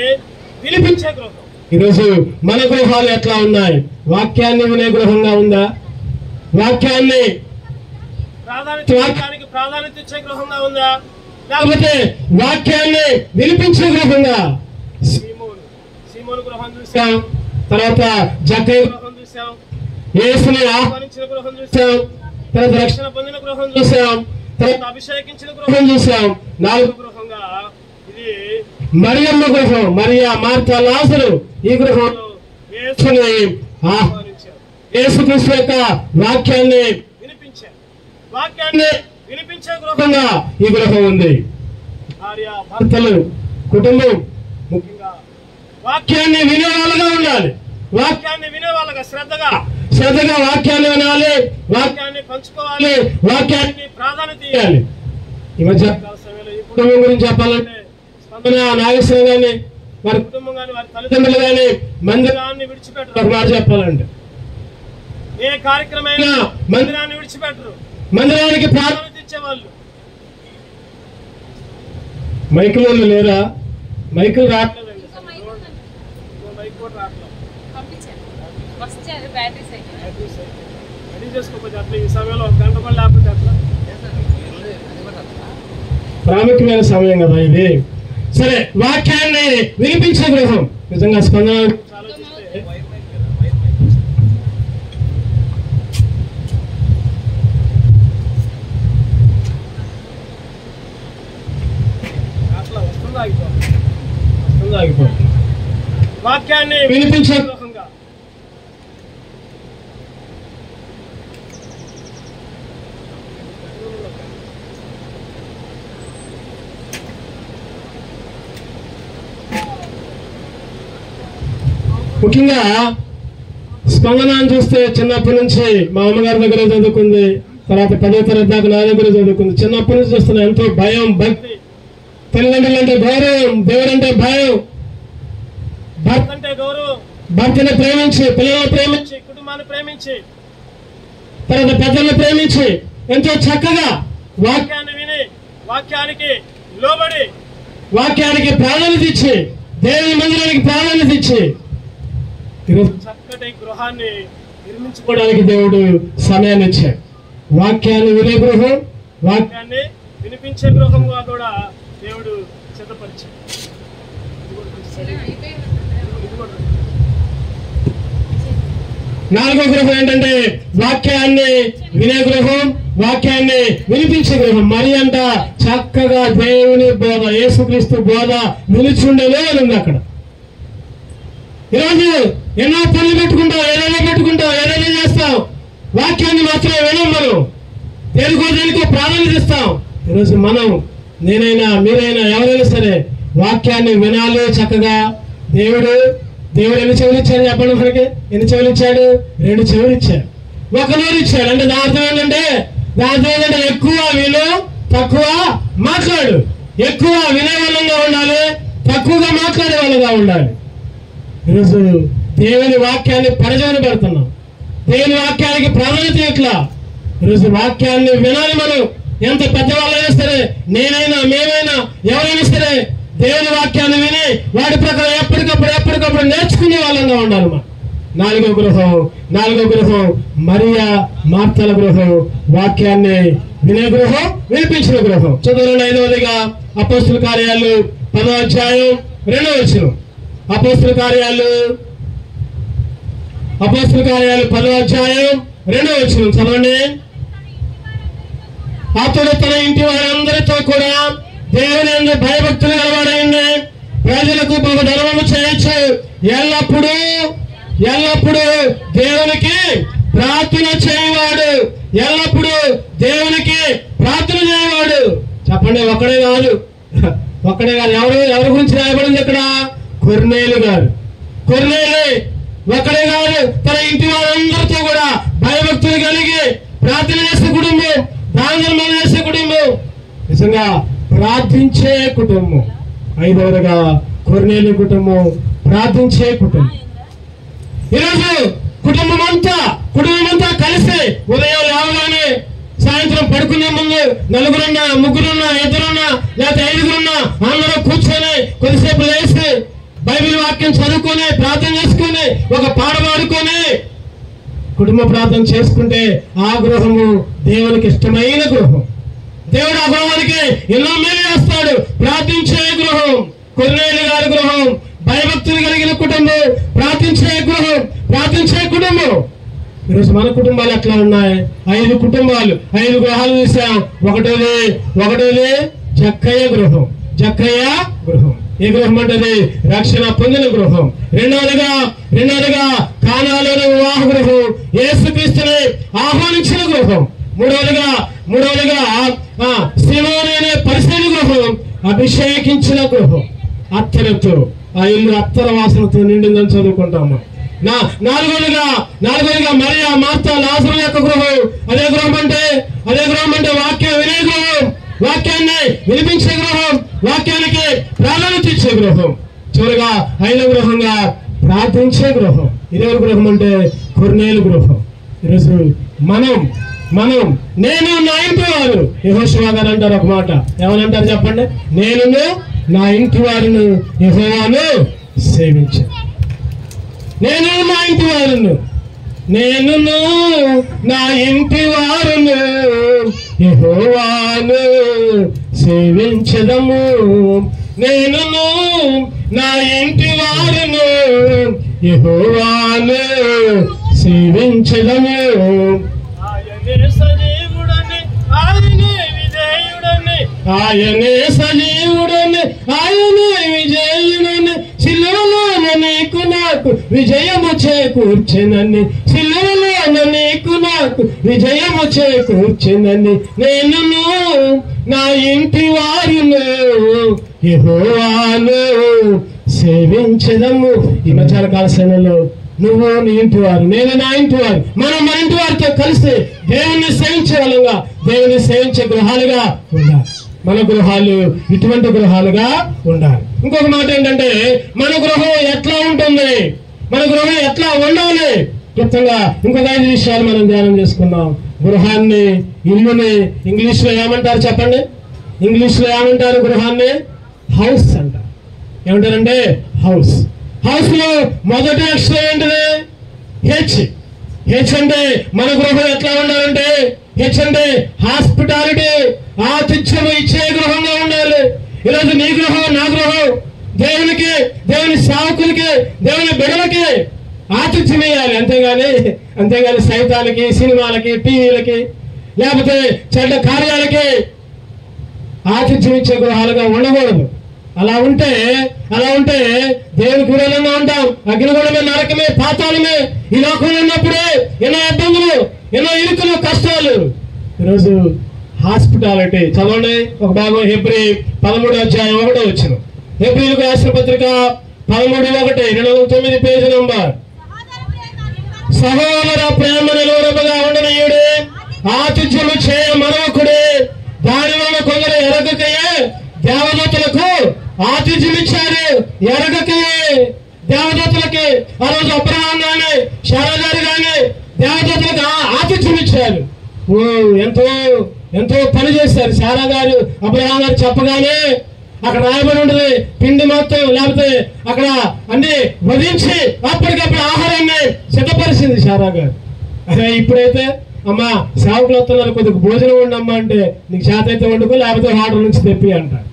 వినిపించే గృహం. ఈరోజు మన గృహాలు ఎట్లా ఉన్నాయి? వాక్యాన్ని వినే గృహంగా ఉందా? వాక్యాన్ని ప్రాధాన్యత ఇచ్చే గృహంగా ఉందా? లేకపోతే వాక్యాన్ని వినిపించే గృహంగా? సీమోను గృహం చూసాం, తర్వాత జక్కయ్య గృహం చూసాం, యేసుని ఆహ్వానించిన గృహం చూసాం, తర్వాత రక్షణ పొందిన గృహం చూసాం, తర్వాత అభిషేకించిన గృహం చూసాం. 4వ గృహంగా ఇది మరియమ్మ గృహం, మరియా, మార్తా, లాజరు. ఈ గృహం యేసుక్రీస్తు యొక్క వాక్యాన్ని వినిపించే గృహంగా ఈ గృహం ఉంది. భర్తలు, కుటుంబం ముఖ్యంగా వాక్యాన్ని వినే వాళ్ళగా ఉండాలి. వాక్యాన్ని వినే వాళ్ళగా శ్రద్ధగా వాక్యాన్ని వినాలి, వాక్యాన్ని పంచుకోవాలి, వాక్యానికి ప్రాధాన్యత ఇవ్వాలి. ఈ మధ్య సమయంలో ఈ కుటుంబం గురించి చెప్పాలంటే స్పందన నాగేశ్వరం గాని, వారి కుటుంబం గాని, వారి తల్లిదండ్రులు గాని మందిరాన్ని విడిచిపెట్టరు. ఒక మాట చెప్పాలంటే ఏ కార్యక్రమైనా మందిరాన్ని విడిచిపెట్టరు, మందిరానికి ప్రాధాన్యత ఇచ్చేవాళ్ళు. మైకులు లేరా? మైకులు రావట్లేదండి, మైక్ కూడా రావట్లేదు. రెడీ చేసుకోకపోతే అట్లా ఈ సమయంలో ఒక గంట కూడా లేకపోతే అట్లా ప్రాముఖ్యమైన సమయం కదా ఇది. సరే, వాక్యాన్ని వినిపించే గృహం నిజంగా స్పందన ఆలోచిస్తే అట్లా వస్తుందా ఆగిపోతుంది. వాక్యాన్ని వినిపించే గృహంగా ముఖ్యంగా స్పందనాన్ని చూస్తే చిన్నప్పటి నుంచి మా అమ్మగారి దగ్గర చదువుకుంది, తర్వాత 10వ తరగతి దాకా నా దగ్గర చదువుకుంది. చిన్నప్పటి నుంచి చూస్తున్నా ఎంతో భయం, భక్తి, తల్లిదండ్రులు అంటే గౌరవం, దేవుడు అంటే భయం, భర్త అంటే గౌరవం, భర్తని ప్రేమించి, పిల్లలను ప్రేమించి, కుటుంబాన్ని ప్రేమించి, తర్వాత పెద్దలను ప్రేమించి ఎంతో చక్కగా వాక్యాన్ని విని, వాక్యానికి లోబడి, వాక్యానికి ప్రాధాన్యత ఇచ్చి, దేవుని మందిరానికి ప్రాధాన్యత ఇచ్చి ఈరోజు చక్కటి గృహాన్ని నిర్మించుకోవడానికి దేవుడు సమయాన్ని ఇచ్చాడు. వాక్యాన్ని వినే గృహం, వాక్యాన్ని వినిపించే గృహంగా కూడా దేవుడు సిద్ధపరిచాడు. నాలుగో గృహం ఏంటంటే వాక్యాన్ని వినే గృహం, వాక్యాన్ని వినిపించే గృహం. మరి అంట చక్కగా దేవుని బోధ, యేసుక్రీస్తు బోధ నిలుచుండేలో అని ఉంది అక్కడ. ఈరోజు ఎన్నో పనులు పెట్టుకుంటాం, ఏదైనా చేస్తాం, వాక్యాన్ని మాత్రమే వినం. మనం దేనికో ప్రాధాన్యత ఇస్తాం. ఈరోజు మనం, నేనైనా మీరైనా ఎవరైనా సరే వాక్యాన్ని వినాలి చక్కగా. దేవుడు ఎన్ని చెవులు ఇచ్చాడు చెప్పండి? మనకి ఎన్ని చెవులు ఇచ్చాడు? 2 చెవులు ఇచ్చాడు, 1 నోరు ఇచ్చాడు. అంటే దాని అర్థం ఏంటంటే ఎక్కువ విను, తక్కువ మాట్లాడు. ఎక్కువ వినే వాళ్ళంగా ఉండాలి, తక్కువగా మాట్లాడే వాళ్ళగా ఉండాలి. ఈరోజు దేవుని వాక్యాన్ని పరజోని పెడుతున్నాం, దేవుని వాక్యానికి ప్రాధాన్యత ఎట్లా? ఈరోజు వాక్యాన్ని వినాలి మనం. ఎంత పెద్దవాళ్ళైనా సరే, నేనైనా, మేమైనా, ఎవరైనా సరే దేవుని వాక్యాన్ని విని వాటి ప్రకారం ఎప్పటికప్పుడు నేర్చుకునే వాళ్ళంగా ఉండాలి మనం. నాలుగో గృహం మరియా మార్తల గృహం, వాక్యాన్ని వినే గృహం, వినిపించిన గృహం. చదువులను 5వదిగా అపోస్తుల కార్యాలు 10వ అధ్యాయం 2వ వచనం. అపోస్తుల కార్యాలు 10వ అధ్యాయం 2వ వచనం చదవండి. అతడు తన ఇంటి వారందరితో కూడా దేవుని యందు భయభక్తులు గలవాడైంది, ప్రజలకు బహు ధర్మము చేయొచ్చు, ఎల్లప్పుడూ దేవునికి ప్రార్థన చేయవాడు. చెప్పండి, ఒక్కడే కాదు. ఎవరి గురించి రాయబడింది ఇక్కడ? కొర్నేలు గారు. ఒక్కడే కాదు, తన ఇంటి వారందరితో కూడా భయభక్తులు కలిగి ప్రార్థన చేసే కుటుంబం, దాన ధర్మాలు చేసే కుటుంబం, నిజంగా ప్రార్థించే కుటుంబం. 5వదిగా కొర్నేలు కుటుంబం, ప్రార్థించే కుటుంబం. ఈరోజు కుటుంబం అంతా కలిసి ఉదయం లేవగానే సాయంత్రం పడుకునే ముందు 4 3 2 లేకపోతే 5 అందరూ కూర్చొని కొద్దిసేపు లేసి బైబిల్ వాక్యం చదువుకొని, ప్రార్థన చేసుకొని, ఒక పాట పాడుకొని కుటుంబ ప్రార్థన చేసుకుంటే ఆ గృహము దేవునికి ఇష్టమైన గృహం. దేవుడు ఆ గృహానికి ఎన్నో మేలు చేస్తాడు. ప్రార్థించే గృహం కొర్నేలు గారి గృహం, భయభక్తులు కలిగిన కుటుంబం, ప్రార్థించే కుటుంబం. ఈరోజు మన కుటుంబాలు ఎట్లా ఉన్నాయి? 5 కుటుంబాలు, 5 గృహాలు చూసాం. ఒకటోది జక్కయ్య గృహం. ఏ గృహం అంటే రక్షణ పొందిన గృహం. రెండవదిగా కానాలోని వివాహ గృహం, యేసుక్రీస్తుని ఆహ్వానించిన గృహం. మూడవదిగా సిమోను అనే పరిశీలి గృహం, అభిషేకించిన గృహం. అత్తరతో ఆ ఇల్లు అత్తర వాసనతో నిండిందని చదువుకుంటాము. నాలుగోదిగా మరియా, మార్తా, లాజరు యొక్క గృహం. అదే గృహం అంటే వాక్యం వినే గృహం, వాక్యాన్ని వినిపించే గృహం, వాక్యానికి ప్రాధాన్యత ఇచ్చే గృహం. చివరిగా 5వ గృహంగా ప్రార్థించే గృహం. ఇదెవరి గృహం అంటే కొర్నేలు గృహం. ఈరోజు మనం నేను నా ఇంటి వారు, యెహోషువ గారు అంటారు ఒక మాట. ఏమనంటారు చెప్పండి? నేను నా ఇంటి వారిని యెహోవాను సేవించాను. నేను నా ఇంటి వారును యెహోవాను సేవించదము. నేను నా ఇంటి వారును యెహోవాను సేవించదము. ఆయనే సజీవుడని ఆయనే విజయుడని సిలువలోన నీకు నాకు విజయము చేకూర్చెనని, సిలువలోన నీకు నాకు విజయము చేకూర్చెనని, నేను నా ఇంటి వారును యెహోవాను సేవించదము. ఈ మధ్యాహ్న కాల సమయంలో నువ్వు నీ ఇంటి వారు, నేను నా ఇంటి వారు, మనం మన ఇంటి వారితో కలిసి దేవుణ్ణి సేవించే వాళ్ళంగా, దేవుని సేవించే గృహాలుగా ఉండాలి. మన గృహాలు ఇటువంటి గృహాలుగా ఉండాలి. ఇంకొక మాట ఏంటంటే మన గృహం ఎట్లా ఉంటుంది, మన గృహం ఎట్లా ఉండాలి. క్లుప్తంగా ఇంకొక 5 విషయాలు మనం ధ్యానం చేసుకుందాం. గృహాన్ని, ఇల్లుని ఇంగ్లీష్ లో ఏమంటారు చెప్పండి? ఇంగ్లీష్ లో ఏమంటారు? గృహాన్ని హౌస్ అంటారు. ఏమంటారంటే హౌస్. హౌస్ లో మొదటి అక్షరం ఏంటిది? హెచ్ అంటే మన గృహం ఎట్లా ఉండాలంటే, హెచ్ అంటే హాస్పిటాలిటీ, ఆతిథ్యం ఇచ్చే గృహంగా ఉండాలి. ఈరోజు నీ గృహం, నా గృహం దేవునికి, దేవుని సేవకులకి, దేవుని బిడ్డలకి ఆతిథ్యం ఇవ్వాలి. అంతేగాని సైతాలకి, సినిమాలకి, టీవీలకి, లేకపోతే చెడ్డ కార్యాలకి ఆతిథ్యం ఇచ్చే గృహాలుగా ఉండకూడదు. అలా ఉంటే దేవునికి విరోధంగా ఉంటాం. అగ్నిగుణమే, నరకమే, పాతాళమే ఈ లోకంలో ఉన్నప్పుడే ఎన్నో ఇబ్బందులు, ఎన్నో ఇరుకులు, కష్టాలు. ఈరోజు హాస్పిటాలిటీ చదవండి. ఒక భాగం హెబ్రీ 13:1 హెబ్రీలకు రాసిన పత్రిక 13:1 209 పేజీ నంబర్. సహోదర ప్రేమ నిలువరముగా ఉండనీయుడే, ఆతిథ్యము చేయ మరొకడే, దాని వల్ల కొందరు ఎరగకయే దేవదూతలకు ఆతిథ్యం ఇచ్చారు. ఎరగకయే దేవదూతలకి ఆ రోజు అబ్రహాం గాని, శారా గారు గాని దేవదూతలకు ఆతిథ్యం ఇచ్చారు. ఎంతో పని చేశారు. శారా గారు, అబ్రహాం గారు చెప్పగానే అక్కడ రాయబడి ఉంటుంది, పిండి మొత్తం లేకపోతే అక్కడ అన్ని వధించి అప్పటికప్పుడు ఆహారాన్ని సిద్ధపరిచింది శారా గారు. అదే ఇప్పుడైతే అమ్మా సేవకులు వస్తున్నారు, కొద్దిగా భోజనం ఉండమ్మా అంటే నీకు చేత అయితే వండుకో, లేకపోతే హోటల్ నుంచి తెప్పి అంటారు.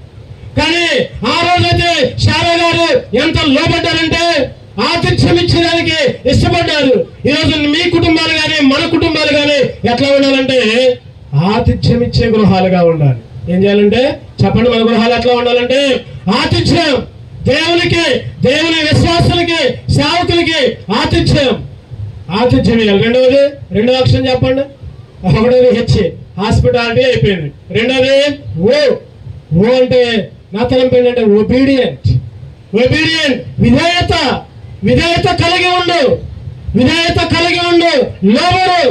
కానీ ఆ రోజైతే శారా గారు ఎంత లోబడ్డారంటే ఆతిథ్యం ఇచ్చడానికి ఇష్టపడ్డారు. ఈరోజు మీ కుటుంబాలు కానీ, మన కుటుంబాలు కానీ ఎట్లా ఉండాలంటే ఆతిథ్యం ఇచ్చే గృహాలుగా ఉండాలి. ఏం చేయాలంటే చెప్పండి, మన గృహాలు ఎట్లా ఉండాలంటే ఆతిథ్యం, దేవునికి, దేవుని విశ్వాసులకి, సేవకులకి ఆతిథ్యం ఇవ్వాలి. రెండవ అక్షరం చెప్పండి. ఒకటోది హెచ్, హాస్పిటాలిటీ అయిపోయింది. రెండోది ఓ అంటే నా తలంపు ఏంటంటే ఒబీడియంట్, విధేయత కలిగి ఉండు, లోబడు.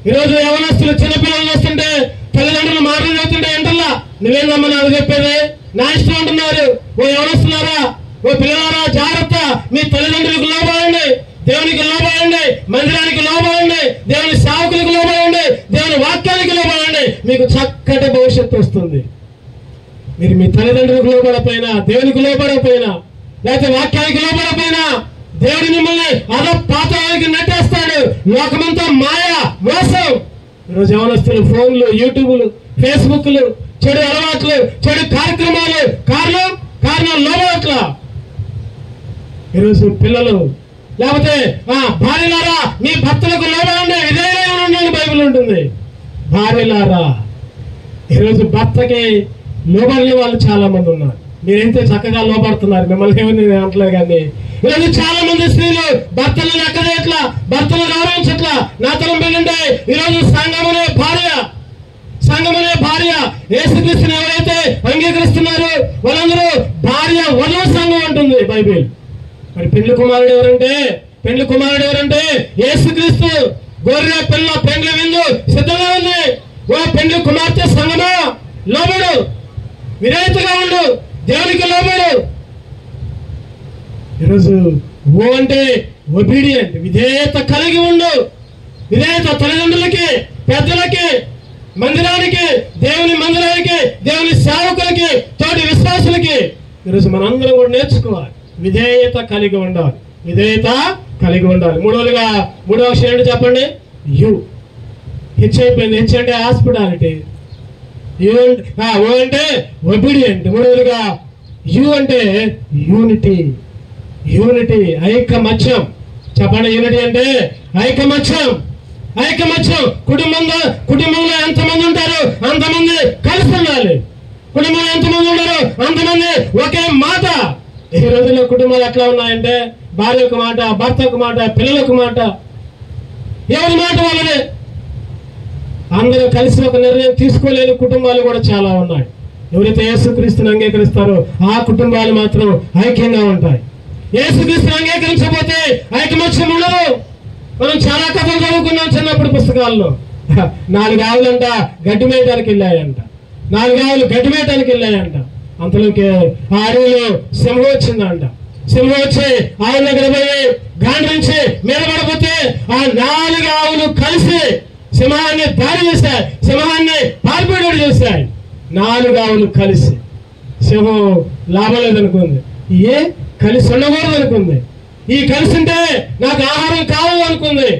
ఈరోజు యవనస్తులు, చిన్నపిల్లలు వస్తుంటే తల్లిదండ్రులు మాటలు చెబుతుంటే ఎంటల్లా నువ్వేందమ్మా నాకు చెప్పేది, నా ఇష్టం అంటున్నారు. ఓ యవనస్తున్నారా, ఓ పిల్లలారా, జాగ్రత్త. మీ తల్లిదండ్రులకు లోబడండి, దేవునికి లోబడండి, మందిరానికి లోబడండి, దేవుని సేవకులకు లోబడండి, దేవుని వాక్యానికి లోబడండి. మీకు చక్కటి భవిష్యత్తు వస్తుంది. మీరు మీ తల్లిదండ్రులకు లోబడపోయినా, దేవునికి లోబడకపోయినా, లేకపోతే వాక్యానికి లోబడకపోయినా దేవుడు మిమ్మల్ని పాతాళానికి నెట్టేస్తాడు. లోకమంతా మాయా, మోసం. ఈరోజు యవనస్తులు ఫోన్లు, యూట్యూబ్లు, ఫేస్బుక్లు, చెడు అలవాట్లు, చెడు కార్యక్రమాలు, కారణం లోబడట్లా. ఈరోజు పిల్లలు లేకపోతే భార్యలారా మీ భర్తలకు లోబడండి, విధేయులై ఉండండి బైబిల్ ఉంటుంది. భార్యలారా, ఈరోజు భర్తకి లోబడిన వాళ్ళు చాలా మంది ఉన్నారు. మీరైతే చక్కగా లోపడుతున్నారు, మిమ్మల్ని ఏమని అంటలేదు. కానీ ఈరోజు చాలా మంది స్త్రీలు భర్తలు లెక్కదేట్లా, భర్తలు గౌరవించట్లా. నా తరం ఏంటంటే ఈరోజు సంఘమనే భార్య యేసుక్రీస్తుని ఎవరైతే అంగీకరిస్తున్నారో వాళ్ళందరూ భార్య వధువు సంఘం అంటుంది బైబిల్. మరి పెళ్లి కుమారుడు ఎవరంటే పెండ్లి కుమారుడు ఎవరంటే యేసుక్రీస్తు. గొర్రె పిల్ల పెండ్లి విందు సిద్ధంగా ఉంది. ఓ పెండ్లి కుమార్తె సంగమా, లోబడు, విధేయతగా ఉండు, దేవునికి లోబడు. ఈరోజు ఓ అంటే ఒబీడియంట్, విధేయత కలిగి ఉండు. విధేయత తల్లిదండ్రులకి, పెద్దలకి, మందిరానికి, దేవుని మందిరానికి, దేవుని సేవకులకి, తోటి విశ్వాసులకి ఈరోజు మనందరం కూడా నేర్చుకోవాలి. విధేయత కలిగి ఉండాలి. విధేయత కలిగి ఉండాలి. మూడవ విషయం ఏంటి చెప్పండి? హెచ్ అయిపోయింది. హెచ్ అంటే హాస్పిటాలిటీ, ఓ అంటే ఒబీడియంట్. మూడవదిగా యు అంటే యూనిటీ. యూనిటీ, ఐకమత్యం. చెప్పండి, యూనిటీ అంటే ఐకమత్యం. ఐకమత్యం. కుటుంబంలో ఎంతమంది ఉంటారు అంతమంది కలిసి ఉండాలి. కుటుంబంలో ఎంతమంది ఉంటారు అంతమంది ఒకే మాట. ఈ రోజుల్లో కుటుంబాలు ఎట్లా ఉన్నాయంటే భార్య ఒక మాట, భర్త ఒక మాట, పిల్లలకు మాట, ఎవరి మాట వాళ్ళనే. అందరూ కలిసి ఒక నిర్ణయం తీసుకోలేని కుటుంబాలు కూడా చాలా ఉన్నాయి. ఎవరైతే యేసుక్రీస్తుని అంగీకరిస్తారో ఆ కుటుంబాలు మాత్రం ఐక్యంగా ఉంటాయి. యేసుక్రీస్తుని అంగీకరించకపోతే ఐకమత్యం ఉండదు. మనం చాలా కథలు చదువుకున్నాం చిన్నప్పుడు పుస్తకాల్లో. 4 ఆవులంట గడ్డి మేయడానికి వెళ్ళాయంట. 4 ఆవులు గడ్డి మేయడానికి వెళ్ళాయంట. అంతలోకి ఆ అడవిలో సింహం వచ్చిందంట. సింహం వచ్చి ఆవుల దగ్గర పోయి గాండ్రించి మీద పడిపోతే ఆ 4 ఆవులు కలిసి సింహాన్ని దాడి చేశాయి, సింహాన్ని పారిపోయేటట్టు చేశాయి. 4 ఆవులు కలిసి. సింహం లాభం లేదనుకుంది, కలిసి ఉండకూడదు అనుకుంది. ఈ కలిసి ఉంటే నాకు ఆహారం కావాలి అనుకుంది.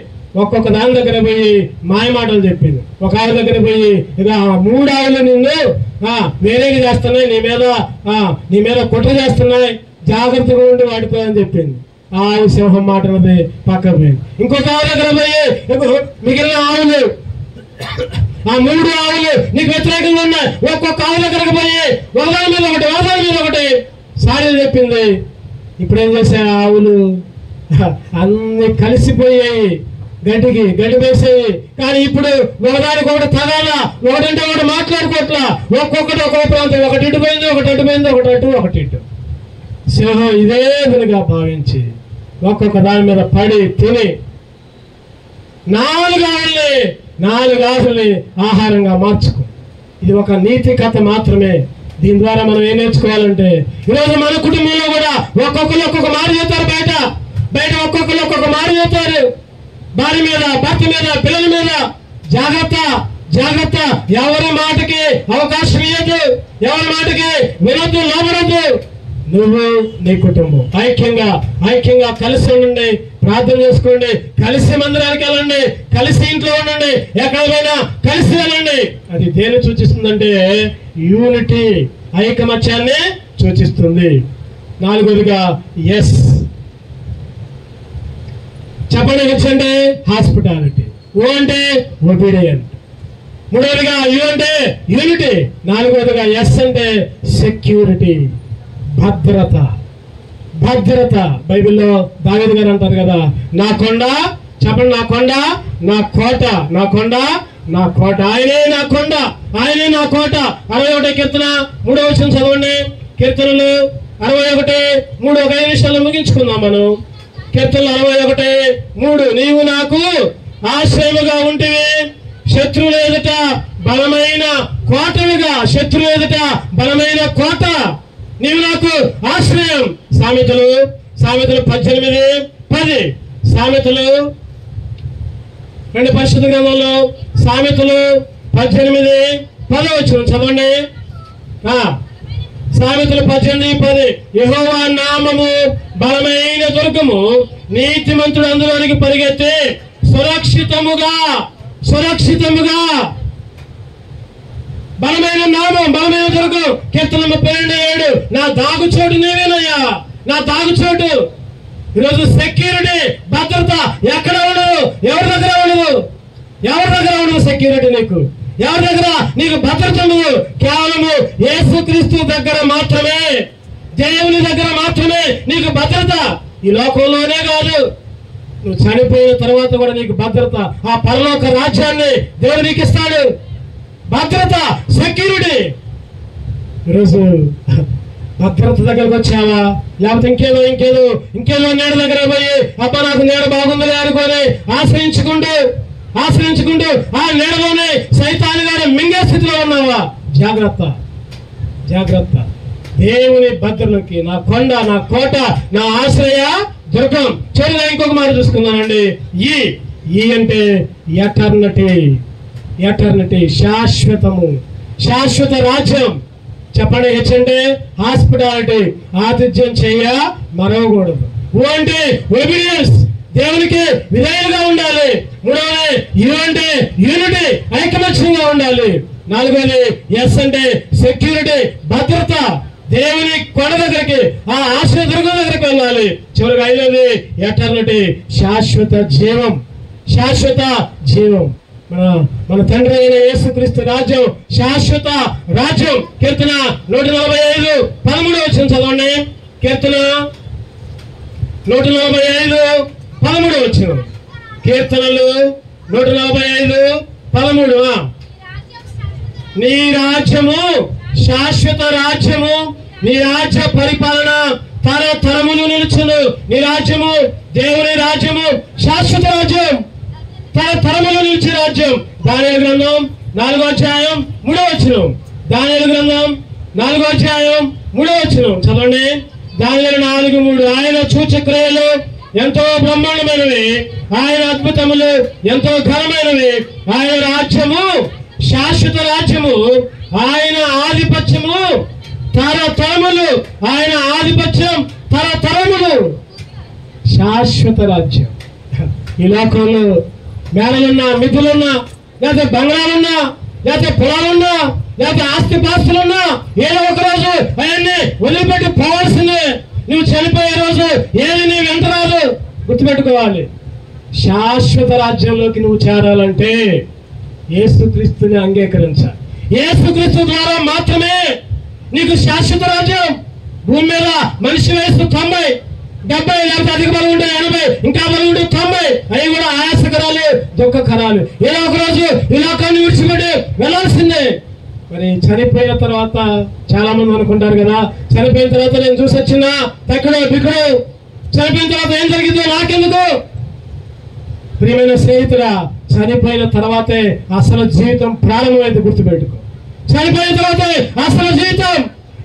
ఒక్కొక్క దాని దగ్గర పోయి మాయమాటలు చెప్పింది. ఒక ఆవు దగ్గర పోయి ఇక 3 ఆవులు నిన్ను వేరేగా చేస్తున్నాయి, నీ మీద కుట్ర చేస్తున్నాయి, జాగ్రత్తగా ఉండి వాడిపోయని చెప్పింది. ఆ ఆవు సింహం మాటలది పక్క పోయింది. ఇంకొక ఆవు దగ్గర పోయి మిగిలిన ఆవులు, ఆ 3 ఆవులు నీకు వ్యతిరేకంగా ఉన్నాయి, ఒక్కొక్క ఆవు దగ్గరకు పోయి ఒకదాని మీద ఒకటి సారీ చెప్పింది. ఇప్పుడేం చేశాయి ఆవులు? అన్ని కలిసిపోయాయి, గడ్డి వేసాయి. కానీ ఇప్పుడు ఒకదానికొకటి తగాలా, ఒకటంటే ఒకటి మాట్లాడుకోవట్లా. ఒక్కొక్కటి ఒక్కొక్క ప్రాంతం, ఒకటి ఇటు పోయింది, ఒకటి ఇటు. సింహం ఇదే విధంగా భావించి ఒక్కొక్క దాని మీద పడి తిని 4 ఆవుల్ని ఆహారంగా మార్చుకో. ఇది ఒక నీతి కథ మాత్రమే. దీని ద్వారా మనం ఏం నేర్చుకోవాలంటే ఈరోజు మన కుటుంబంలో కూడా ఒక్కొక్కరు ఒక్కొక్క మాట చెప్తారు. బయట ఒక్కొక్కరు ఒక్కొక్క మాట చెప్తారు. భార్య మీద, భర్త మీద, పిల్లల మీద జాగ్రత్త. ఎవరి మాటకి అవకాశం ఇవ్వద్దు, ఎవరి మాటకి వినొద్దు, లోబడద్దు. నువ్వు నీ కుటుంబం ఐక్యంగా కలిసి ఉండండి, ప్రార్థన చేసుకోండి, కలిసి మందిరానికి వెళ్ళండి, కలిసి ఇంట్లో ఉండండి, ఎక్కడైనా కలిసి వెళ్ళండి. అది దేన్ని సూచిస్తుందంటే యూనిటీ, ఐకమత్యాన్ని సూచిస్తుంది. 4వదిగా ఎస్. చెప్పండి, హెచ్ అంటే హాస్పిటాలిటీ, ఓ అంటే ఒబీడియంట్. 3వదిగా యు అంటే యూనిటీ. 4వదిగా ఎస్ అంటే సెక్యూరిటీ, భద్రత. బైబిల్లో దావీదు గారు అంటారు కదా, నా కొండ, చెప్పండి, నా కొండ, నా కోట, నా కొండ, నా కోట, ఆయనే నా కొండ, ఆయనే నా కోట. 61 కీర్తన 3వ వచనం చదవండి. కీర్తనలు 61:3. ఒక 5 నిమిషాలు ముగించుకుందాం మనం. కీర్తనలు 61:3. నీవు నాకు ఆశ్రయముగా ఉంటివి, శత్రువుల ఎదుట బలమైన కోటలుగా. శత్రువుల ఎదుట బలమైన కోట, నీవు నాకు ఆశ్రయం. సామెతలు 18:10. సామెతలు పరిశుద్ధ గ్రంథంలో సామెతలు 18:10 చదవండి. సామెతలు 18:10. యెహోవా నామము బలమైన దుర్గము, నీతిమంతుడు అందులోనికి పరిగెత్తి సురక్షితముగా. బలమైన నామం, బలమైన దుర్గం. కీర్తన 32:7. నా దాగుచోటు నీవేనయ్యా, నా దాగుచోటు. ఈరోజు సెక్యూరిటీ, భద్రత ఎక్కడ ఉండదు, ఎవరి దగ్గర ఉండదు సెక్యూరిటీ. ఎవరి దగ్గర నీకు భద్రత ఉండదు. కేవలము యేసుక్రీస్తు దగ్గర మాత్రమే, దేవుని దగ్గర మాత్రమే నీకు భద్రత. ఈ లోకంలోనే కాదు, నువ్వు చనిపోయిన తర్వాత కూడా నీకు భద్రత. ఆ పరలోక రాజ్యాన్ని దేవుడు నీకు ఇస్తాడు. భద్రత, సెక్యూరిటీ. ఈరోజు భద్రత దగ్గరకు వచ్చావా? లేకపోతే ఇంకేదో నీడ దగ్గర పోయి అబ్బా నాకు నీడ బాగుందిలే అనుకొని ఆశ్రయించుకుంటూ ఆ నీడలోనే సైతాను గారు మింగే స్థితిలో ఉన్నావా? జాగ్రత్త. దేవుని భద్రలోకి, నా కొండ, నా కోట, నా ఆశ్రయ దుర్గం. చివరిగా ఇంకొక మాట చూసుకుందానండి. ఈ అంటే ఎటర్నిటీ, శాశ్వత రాజ్యం. చెప్పండి. హెచ్ అంటే హాస్పిటాలిటీ, ఆతిథ్యం చేయ మరవకూడదు. ఓ అంటే ఒబీడియన్స్, దేవునికి విధేయులుగా ఉండాలి. మూడవది యు అంటే యూనిటీ, ఐకమత్యంగా ఉండాలి. నాలుగోది ఎస్ అంటే సెక్యూరిటీ, భద్రత. దేవుని కొండ దగ్గరికి, ఆ ఆశ్రయ దుర్గం దగ్గరికి వెళ్ళాలి. చివరికి ఐదోది ఎటర్నిటీ, శాశ్వత జీవం. మన తండ్రి అయిన యేసుక్రీస్తు రాజ్యం శాశ్వత రాజ్యం. కీర్తన 145:13 చదవండి. కీర్తన 145:13. కీర్తనలు 145:13. నీ రాజ్యము శాశ్వత రాజ్యము, నీ రాజ్య పరిపాలన తరతరములు నిలుచును. నీ రాజ్యము, దేవుని రాజ్యము శాశ్వత రాజ్యం, తరతరములు నిలిచే రాజ్యం. దానియేలు గ్రంథం 4వ అధ్యాయం 3వ వచనం. దానియేలు గ్రంథం 4వ అధ్యాయం 3వ వచనం చదవండి. దానియేలు 4:3. ఆయన సూచక్రియలు ఎంతో బ్రహ్మాండమైనవి, ఆయన అద్భుతములు ఎంతో ఘనమైనవి. ఆయన రాజ్యము శాశ్వత రాజ్యము, ఆయన ఆధిపత్యము తరతరములు. ఆయన ఆధిపత్యం తరతరములు, శాశ్వత రాజ్యం. ఈ లోకంలో మేడలున్నా, మిద్దులున్నా, లేకపోతే బంగ్లాలున్నా, లేకపోతే పొలాలున్నా, లేకపోతే ఆస్తిపాస్తులున్నా, ఏదో ఒక రోజు అవన్నీ వదిలిపెట్టి పోవాల్సిందే. నువ్వు చనిపోయే రోజు ఏది నీ వెంట రాదు, గుర్తుపెట్టుకోవాలి. శాశ్వత రాజ్యంలోకి నువ్వు చేరాలంటే యేసుక్రీస్తుని అంగీకరించాలి. యేసుక్రీస్తు ద్వారా మాత్రమే నీకు శాశ్వత రాజ్యం. భూమి మీద మనిషి వయసు 90, 70, లేకపోతే అధిక బలం ఉంటే 80, ఇంకా బలం ఉంటే 90. అవి కూడా ఆయాసకరాలు, దుఃఖకరాలు. ఏదో ఒక రోజు ఈ లోకాన్ని విడిచిపెట్టి వెళ్ళాల్సిందే. మరి చనిపోయిన తర్వాత చాలా మంది అనుకుంటారు కదా, చనిపోయిన తర్వాత నేను చూసి వచ్చిన తక్కువ బిక్కుడు, చనిపోయిన తర్వాత ఏం జరిగిందో నాకెందుకు? ప్రియమైన స్నేహితుడా, చనిపోయిన తర్వాతే అసలు జీవితం ప్రారంభమైంది, గుర్తుపెట్టుకో. చనిపోయిన తర్వాతే అసలు జీవితం.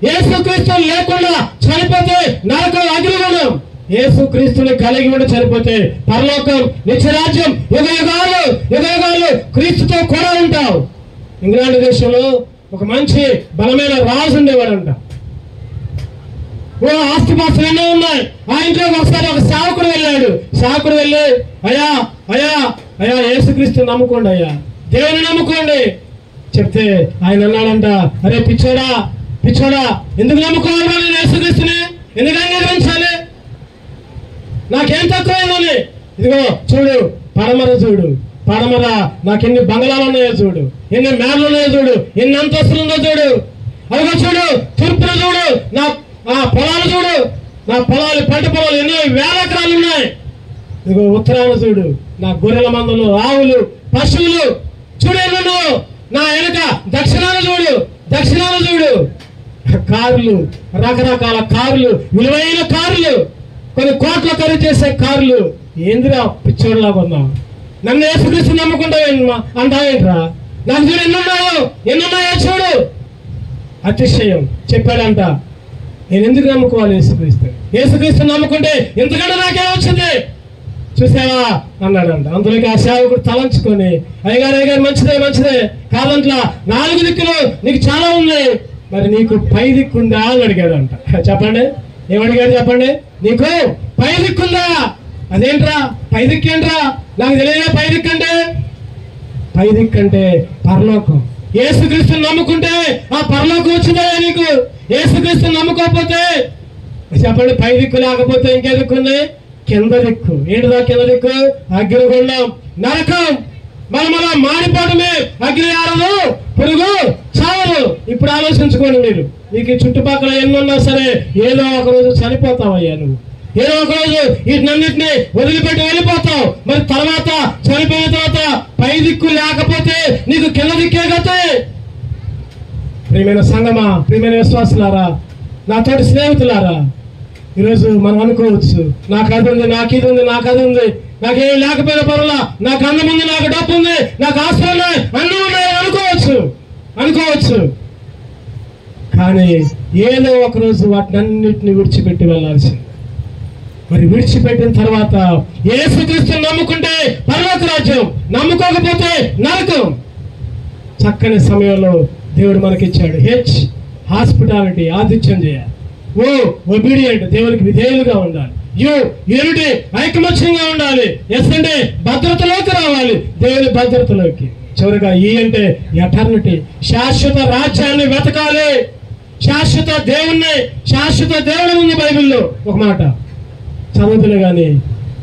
యేసుక్రీస్తు లేకుండా చనిపోతే నరకం, అగ్నిగుండం. యేసుక్రీస్తుని కలిగి ఉండి చనిపోతే పరలోకం, నిత్యరాజ్యం, యుగయుగాలు క్రీస్తుతో కూడా ఉంటావు. ఇంగ్లాండ్ దేశంలో ఒక మంచి బలమైన రాజు ఉండేవాడంట. ఓ ఆస్తిపాస్తులు ఎన్నో ఉన్నాయి. ఆ ఇంట్లోకి ఒకసారి ఒక సేవకుడు వెళ్ళి అయ్యా యేసుక్రీస్తుని నమ్ముకోండి, అయ్యా దేవుని నమ్ముకోండి చెప్తే ఆయన అన్నాడంట, అరే పిచ్చోడా, ఎందుకు నమ్ముకోవాలి నేను యేసుక్రీస్తుని? ఎందుకు అంగీకరించాలి? నాకేం తక్కువైందని? ఇదిగో చూడు, పడమర నాకెన్ని బంగళాలు ఉన్నాయో చూడు, ఎన్ని మేడలు ఉన్నాయో చూడు, ఎన్ని అంతస్తులు ఉందో చూడు. అదిగో చూడు, తూర్పున చూడు, నా పొలాలు చూడు, నా పొలాలు, పంట పొలాలు ఎన్నో వేల ఎకరాలు ఉన్నాయి. ఇదిగో ఉత్తరాన చూడు, నా గొర్రెల మందలు, ఆవులు, పశువులు చూడు ఎన్నో. నా వెనుక దక్షిణాలు చూడు, కార్లు, రకరకాల కార్లు, విలువైన కార్లు, కొన్ని కోట్ల ఖరీదు చేసే కార్లు. ఏందిరా పిచ్చోడ్లాగా ఉన్నావు? నన్ను యేసుక్రీస్తు అంటావేంట్రా? నాకు చూడు ఎన్నున్నాయో చూడు. అతిశయం చెప్పాడంట. నేను ఎందుకు నమ్ముకోవాలి యేసుక్రీస్తు నమ్ముకుంటే ఇంతకంటే నాకేం వచ్చింది చూసావా అన్నాడంట. అందులోకి ఆ సేవకుడు తలంచుకొని, అయ్యగారు మంచిదే కాదంట్లా, 4 దిక్కులు నీకు చాలా ఉన్నాయి, మరి నీకు పై దిక్కుందా అని అడిగాడంట. చెప్పండి, ఏమడిగాడు చెప్పండి? నీకు పై దిక్కుందా? అదేంట్రా పై దిక్కేంట్రా? నాకు తెలియదా పై దిక్కంటే పరలోకం. యేసుక్రీస్తుని నమ్ముకుంటే ఆ పరలోకం వచ్చిందా నీకు? యేసుక్రీస్తుని నమ్ముకోకపోతే చెప్పండి, పై దిక్కు లేకపోతే ఇంకే దిక్కుంది? కింద దిక్కు. ఏంటిదా కింద దిక్కు? అగ్నిగుండం, నరకం. మన మాడిపోవడమే. అగ్ని ఆరదు, పురుగు చావదు. ఇప్పుడు ఆలోచించుకోండి మీరు. మీకు చుట్టుపక్కల ఎన్నున్నా సరే ఏదో ఒక రోజు చనిపోతావయ్యా నువ్వు. ఏదో ఒక రోజు వీటినన్నింటినీ వదిలిపెట్టి వెళ్ళిపోతావు. మరి తర్వాత చనిపోయిన తర్వాత పై దిక్కు లేకపోతే నీకు కింద దిక్కే గతే. ప్రియమైన సంగమా, ప్రియమైన విశ్వాసులారా, నాతోటి స్నేహితులారా, ఈరోజు మనం అనుకోవచ్చు, నాకు అది ఉంది, నాకు ఇది ఉంది, నాకు అది ఉంది, నాకేం లేకపోయినా పర్వాలా, నాకు అన్నం ఉంది, నాకు డబ్బు ఉంది, నాకు ఆస్తులు ఉన్నాయి, అన్నీ ఉన్నాయి అనుకోవచ్చు. కానీ ఏదో ఒకరోజు వాటిని అన్నిటిని విడిచిపెట్టి వెళ్ళాల్సింది. మరి విడిచిపెట్టిన తర్వాత యేసుక్రీస్తుని నమ్ముకుంటే పరలోక రాజ్యం, నమ్ముకోకపోతే నరకం. చక్కని సమయంలో దేవుడు మనకిచ్చాడు. హాస్పిటాలిటీ, ఆతిథ్యం చేయాలి. ఒబీడియంట్, దేవునికి విధేయులుగా ఉండాలి. యూనిటీ, ఐకమత్యంగా ఉండాలి. ఎస్ అంటే భద్రతలోకి రావాలి, దేవుని భద్రతలోకి. చివరిగా అంటే ఎటర్నిటీ, శాశ్వత రాజ్యాన్ని వెతకాలి. శాశ్వత దేవుడు ఉంది బైబిల్లో. ఒక మాట చదువుతులే కానీ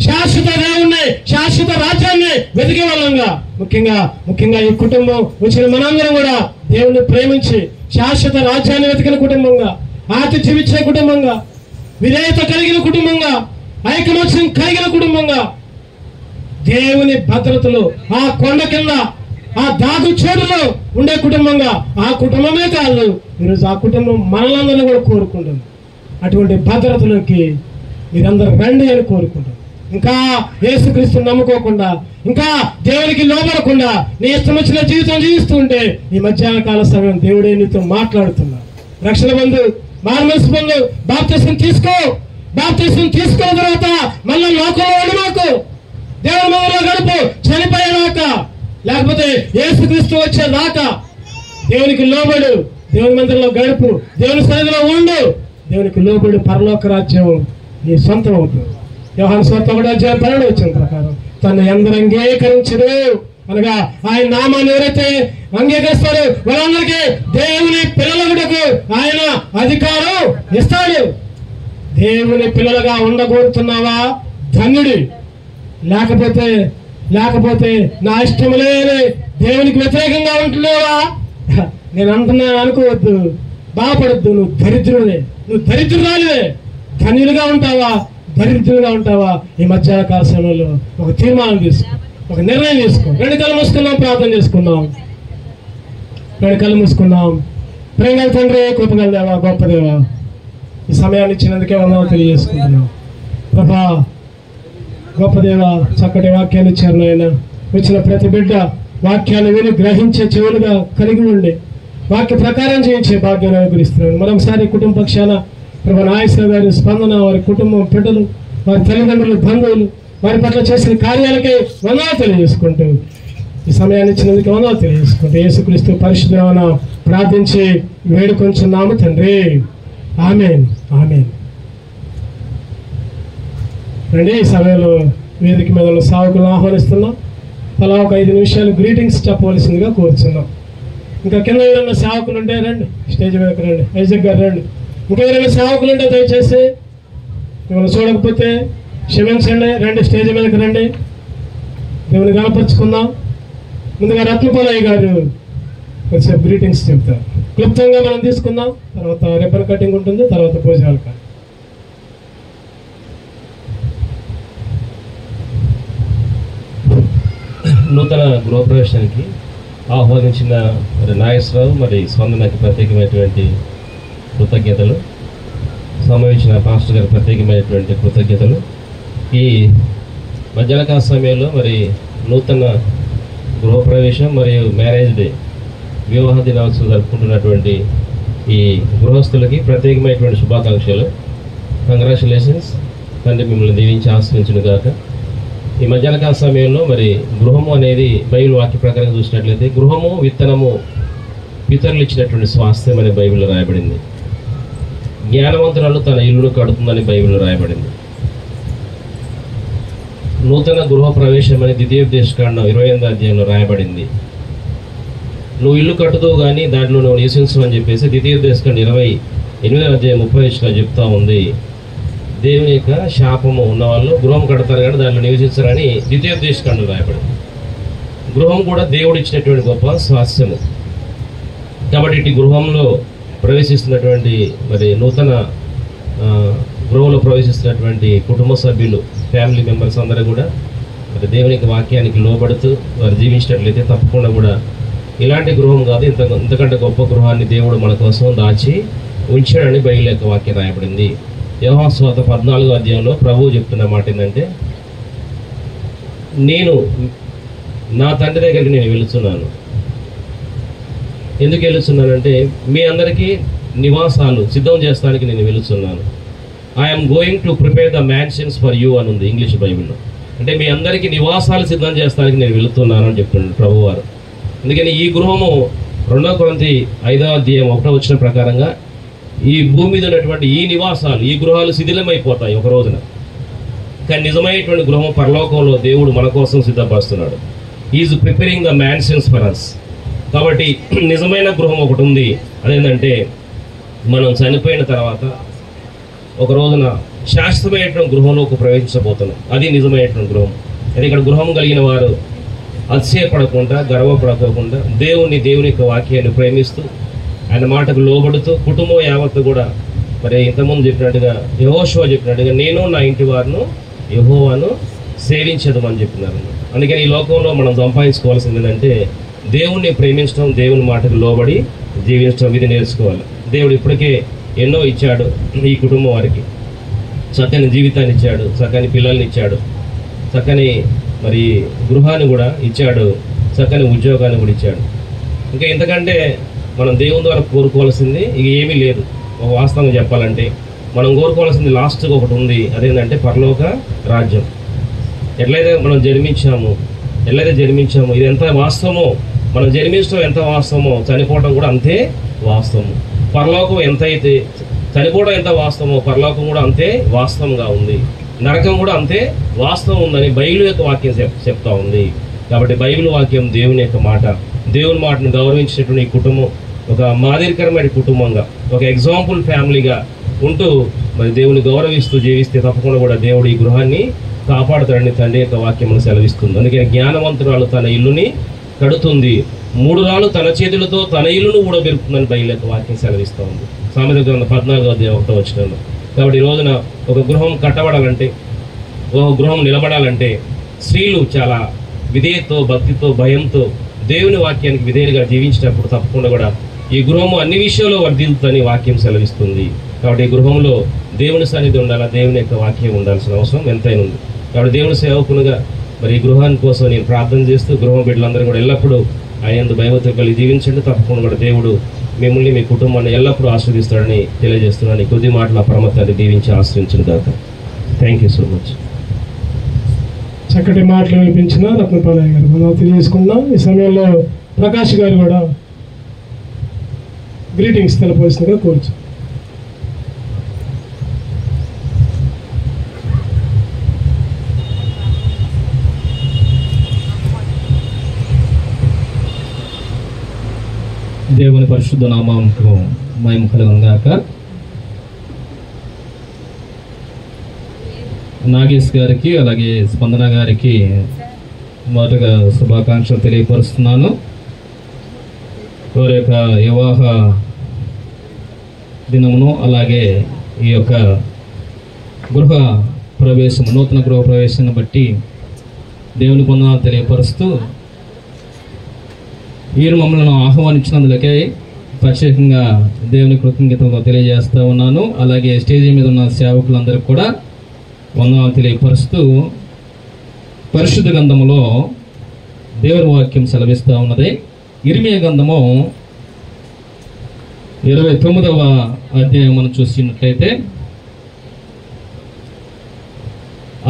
శాశ్వత దేవుణ్ణి, శాశ్వత రాజ్యాన్ని వెతికే వాళ్ళంగా, ముఖ్యంగా ఈ కుటుంబం వచ్చిన మనందరం కూడా దేవుణ్ణి ప్రేమించి శాశ్వత రాజ్యాన్ని వెతికిన కుటుంబంగా, ఆతిథ్యం ఇచ్చే కుటుంబంగా, విధేయత కలిగిన కుటుంబంగా, ఐకమత్యం కలిగిన కుటుంబంగా, దేవుని భద్రతలో ఆ కొండ కింద ఆ దాగు చోటులో ఉండే కుటుంబంగా, ఆ కుటుంబమే కాదు ఈరోజు ఆ కుటుంబం మనలందరినీ కూడా కోరుకుంటుంది. అటువంటి భద్రతలోకి మీరందరూ రండి అని కోరుకుంటాం. ఇంకా యేసుక్రీస్తుని నమ్ముకోకుండా, ఇంకా దేవునికి లోబడకుండా నీ ఇష్టం వచ్చిన జీవితం జీవిస్తూ ఉంటే ఈ మధ్యాహ్న కాల సమయం దేవుడే నీతో మాట్లాడుతున్నా. రక్షణ బంధు, మార్మల్స్ బంధు, బాప్తిసం తీసుకున్న తర్వాత మళ్ళీ లోకంలో ఉండి మాకు దేవుని మందిరంలో గడుపు, చనిపోయేదాకా, లేకపోతే యేసుక్రీస్తు వచ్చేదాకా దేవునికి లోబడు, దేవుని మందిరంలో గడుపు, దేవుని సన్నిధిలో ఉండు, దేవునికి లోబడు. పరలోక రాజ్యం నీ సొంతం అవుతుంది. యోహాను సువార్త 1:12 ప్రకారం తను ఎందరు అంగీకరించరు అనగా ఆయన నామాన్ని ఎవరైతే అంగీకరిస్తారో వాళ్ళందరికీ దేవుని పిల్లలకు ఆయన అధికారం ఇస్తాడు. దేవుని పిల్లలుగా ఉండగోరుతున్నావా? ధన్యుడి. లేకపోతే నా ఇష్టములే దేవునికి వ్యతిరేకంగా ఉంటున్నావా? నేను అంటున్నాను అనుకోవద్దు, బాధపడద్దు. నువ్వు దరిద్రురాలివే. ధన్యులుగా ఉంటావా, దరిద్రులుగా ఉంటావా? ఈ మధ్యాహ్న కాల సమయంలో ఒక తీర్మానం తీసుకో, ఒక నిర్ణయం తీసుకో. 2 కళ్ళు మూసుకుందాం, ప్రార్థన చేసుకుందాం. 2 కళ్ళు మూసుకుందాం. ప్రేమగల తండ్రి, కృపగల దేవా, గొప్ప దేవా, ఈ సమయాన్ని ఇచ్చినందుకే వందనాలు తెలియజేసుకుంటున్నాం. ప్రభా, గొప్ప దేవా, చక్కటి వాక్యాన్ని ఇచ్చారు నాయన. వచ్చిన ప్రతి బిడ్డ వాక్యాన్ని విని గ్రహించే చెవులుగా కలిగి ఉండి వాక్య ప్రకారం చేయించే భాగ్యాన్ని అనుగ్రహిస్తున్నాను. మరొకసారి కుటుంబ పక్షాన ప్రభా నాగేశ్వర గారి స్పందన, వారి కుటుంబం, బిడ్డలు, వారి తల్లిదండ్రులు, బంధువులు, వారి పట్ల చేసిన కార్యాలకే వందనాలు తెలియజేసుకుంటూ ఈ సమయాన్ని ఇచ్చినందుకు వందనాలు తెలియజేసుకుంటూ యేసుక్రీస్తు పరిశుద్ధ నామమున ప్రార్థించి వేడుకొంచున్నాము తండ్రి. ఆమేన్. రండి, ఈ సమయంలో వేదిక మీద ఉన్న సావుకులను ఆహ్వానిస్తున్నాం. అలా ఒక 5 నిమిషాలు గ్రీటింగ్స్ చెప్పవలసిందిగా కోరుచున్నాం. ఇంకా కింద ఎవరైనా సేవకులు ఉంటే రండి, స్టేజ్ మీదకి రండి. ఐజక్ గారు రండి. ఇంకా ఎవరైనా సేవకులు ఉంటే దయచేసి మిమ్మల్ని చూడకపోతే క్షమించండి, రండి, స్టేజ్ మీదకి రండి, దేవుని కనపరుచుకుందాం. ముందుగా రత్నపాలయ్య గారు కొంచెం గ్రీటింగ్స్ చెప్తారు. క్లుప్తంగా మనం తీసుకుందాం, తర్వాత రిబ్బన్ కటింగ్ ఉంటుంది, తర్వాత భోజనాలు కానీ. నూతన గృహప్రవేశానికి ఆహ్వానించిన మరి నాగేశ్వరరావు, మరి స్పందనకి ప్రత్యేకమైనటువంటి కృతజ్ఞతలు. సంభవించిన పాస్టర్ గారి ప్రత్యేకమైనటువంటి కృతజ్ఞతలు. ఈ మధ్యాహ్నకాల సమయంలో మరి నూతన గృహప్రవేశం మరియు మ్యారేజ్ డే, వివాహ దినోత్సవం జరుపుకుంటున్నటువంటి ఈ గృహస్థులకి ప్రత్యేకమైనటువంటి శుభాకాంక్షలు. కంగ్రాచులేషన్స్. తండ్రి మిమ్మల్ని దీవించి ఆశ్రయించును గాక. ఈ మధ్యాహ్నకాల సమయంలో మరి గృహము అనేది బైబిల్ వాక్య ప్రకారం చూసినట్లయితే గృహము విత్తనము పితరులు ఇచ్చినటువంటి స్వాస్థ్యం అనే బైబిల్లో రాయబడింది. జ్ఞానవంతురాలు తన ఇల్లును కడుతుందని బైబిల్లో రాయబడింది. నూతన గృహ ప్రవేశం అని ద్వితీయోపదేశకాండం 28వ అధ్యాయంలో రాయబడింది. నువ్వు ఇల్లు కట్టుతావు కానీ దాంట్లో నువ్వు నివసించు అని చెప్పేసి ద్వితీయోపదేశకాండం 28వ అధ్యాయం 30 చెప్తా ఉంది. దేవుని యొక్క శాపము ఉన్నవాళ్ళు గృహం కడతారు కానీ దాంట్లో నివసించారని ద్వితీయోపదేశకాండం రాయబడింది. గృహం కూడా దేవుడు ఇచ్చినటువంటి గొప్ప స్వాస్థ్యము. కాబట్టి ఇటు గృహంలో ప్రవేశిస్తున్నటువంటి మరి నూతన గృహంలో ప్రవేశిస్తున్నటువంటి కుటుంబ సభ్యులు, ఫ్యామిలీ మెంబర్స్ అందరూ కూడా మరి దేవుని యొక్క వాక్యానికి లోబడుతూ వారు జీవించినట్లయితే తప్పకుండా కూడా ఇలాంటి గృహం కాదు, ఇంతకంటే గొప్ప గృహాన్ని దేవుడు మన కోసం దాచి ఉంచాడని బైబిల్ యొక్క వాక్యం రాయబడింది. యోహాను సువార్త 14వ అధ్యాయంలో ప్రభువు చెప్తున్న మాట ఏంటంటే, నేను నా తండ్రి దగ్గరికి నేను వెళుతున్నాను. ఎందుకు వెళుతున్నానంటే మీ అందరికీ నివాసాలు సిద్ధం చేస్తానికి నేను వెళుతున్నాను. I'm going to prepare the mansions for you అని ఉంది ఇంగ్లీష్ బైబిల్లో. అంటే మీ అందరికీ నివాసాలు సిద్ధం చేస్తానికి నేను వెళుతున్నాను అని చెప్తున్నాడు ప్రభువారు. అందుకని ఈ గృహము 2 కొరింథీ 5వ అధ్యాయం 1వ వచనం ప్రకారంగా ఈ భూమి మీద ఉన్నటువంటి ఈ నివాసాలు, ఈ గృహాలు శిథిలమైపోతాయి ఒక రోజున. కానీ నిజమైనటువంటి గృహం పరలోకంలో దేవుడు మన కోసం సిద్ధపరుస్తున్నాడు. Is preparing the mansions for us. కాబట్టి నిజమైన గృహం ఒకటి ఉంది. అదేంటంటే మనం చనిపోయిన తర్వాత ఒక రోజున శాశ్వతమైనటువంటి గృహంలోకి ప్రవేశించబోతున్నాం. అది నిజమైనటువంటి గృహం. అది ఇక్కడ గృహం కలిగిన వారు అతిశయపడకుండా, గర్వపడకోకుండా దేవుని యొక్క వాక్యాన్ని ప్రేమిస్తూ ఆయన మాటకు లోబడుతూ కుటుంబం యావత్తు కూడా మరి ఇంతకుముందు చెప్పినట్టుగా యెహోషువ చెప్పినట్టుగా నేను నా ఇంటి వారిను యెహోవాను సేవించదమని చెప్పినారు. అందుకని ఈ లోకంలో మనం సంపాదించుకోవాల్సింది ఏంటంటే దేవుణ్ణి ప్రేమించడం, దేవుని మాటకు లోబడి జీవించడం. ఇది నేర్చుకోవాలి. దేవుడు ఇప్పటికే ఎన్నో ఇచ్చాడు ఈ కుటుంబం వారికి. చక్కని జీవితాన్ని ఇచ్చాడు, చక్కని పిల్లల్ని ఇచ్చాడు, చక్కని మరి గృహాన్ని కూడా ఇచ్చాడు, చక్కని ఉద్యోగాన్ని కూడా ఇచ్చాడు. ఇంకా ఇంతకంటే మనం దేవుని ద్వారా కోరుకోవాల్సింది ఇక ఏమీ లేదు. ఒక వాస్తవంగా చెప్పాలంటే మనం కోరుకోవాల్సింది లాస్ట్గా ఒకటి ఉంది. అదేంటంటే పరలోక రాజ్యం. ఎట్లయితే మనం జన్మించాము ఇది ఎంత వాస్తవమో, మనం జన్మించడం ఎంత వాస్తవమో చనిపోవడం కూడా అంతే వాస్తవము. పరలోకం ఎంత అయితే చనిపోవడం ఎంత వాస్తవమో పరలోకం కూడా అంతే వాస్తవంగా ఉంది. నరకం కూడా అంతే వాస్తవం ఉందని బైబిల్ యొక్క వాక్యం చెప్తా ఉంది. కాబట్టి బైబిల్ వాక్యం దేవుని యొక్క మాట, దేవుని మాటను గౌరవించేటువంటి ఈ కుటుంబం ఒక మాదిరికరమైన కుటుంబంగా, ఒక ఎగ్జాంపుల్ ఫ్యామిలీగా ఉంటూ మరి దేవుని గౌరవిస్తూ జీవిస్తే తప్పకుండా కూడా దేవుడు ఈ గృహాన్ని కాపాడుతాడని తండ్రి యొక్క వాక్యమును సెలవిస్తుంది. అందుకని జ్ఞానవంతురాలు తన ఇల్లుని కడుతుంది, 3 రాళ్ళు తన చేతులతో తన ఇల్లును కూడా పెరుగుతుందని బైబిల్ యొక్క వాక్యం సెలవిస్తూ ఉంది. సామెతల గ్రంథం 14వ అధ్యాయం 1వ వచనంలో. కాబట్టి ఈ రోజున ఒక గృహం కట్టబడాలంటే, ఒక గృహం నిలబడాలంటే స్త్రీలు చాలా విధేయతో, భక్తితో, భయంతో దేవుని వాక్యానికి విధేయులుగా జీవించినప్పుడు తప్పకుండా కూడా ఈ గృహము అన్ని విషయాల్లో వర్ధిల్లుతుందని వాక్యం సెలవిస్తుంది. కాబట్టి ఈ గృహంలో దేవుని సన్నిధి ఉండాలా, దేవుని యొక్క వాక్యం ఉండాల్సిన అవసరం ఎంతైనా ఉంది. కాబట్టి దేవుని సేవకునిగా మరి ఈ గృహాన్ని కోసం నేను ప్రార్థన చేస్తూ గృహ బిడ్డలందరూ కూడా ఎల్లప్పుడూ ఆయన యందు భయభక్తులు కలిగి జీవించండి. తప్పకుండా కూడా దేవుడు మిమ్మల్ని, మీ కుటుంబాన్ని ఎల్లప్పుడూ ఆశీర్వదిస్తాడని తెలియజేస్తున్నాను. ఈ కొద్ది మాటల పరమతాన్ని దీవించి ఆశ్రయించిన దాకా. Thank you so much. చక్కటి మాటలు వినిపించిన రత్నపాలయ్య గారు మనం తెలియజేసుకున్నాం. ఈ సమయంలో ప్రకాష్ గారు కూడా గ్రీటింగ్స్ తెలపవలసిందిగా కోరుచు. దేవుని పరిశుద్ధ నామముకు మహిమ కలుగును గాక. నాగేష్ గారికి అలాగే స్పందన గారికి మొదటగా శుభాకాంక్షలు తెలియపరుస్తున్నాను. వారి యొక్క వివాహ దినమును అలాగే ఈ యొక్క గృహ ప్రవేశం, నూతన గృహ ప్రవేశాన్ని బట్టి దేవుని వందనాలు తెలియపరుస్తూ వీరు మమ్మల్ని ఆహ్వానించినందులకే ప్రత్యేకంగా దేవుని కృతజ్ఞతలు తెలియజేస్తూ ఉన్నాను. అలాగే స్టేజీ మీద ఉన్న సేవకులందరికీ కూడా వందనాలు తెలియపరుస్తూ పరిశుద్ధ గ్రంథములో దేవుని వాక్యం సెలవిస్తూ ఉన్నది. ఇర్మియా గ్రంథము 29వ అధ్యాయం మనం చూసినట్లయితే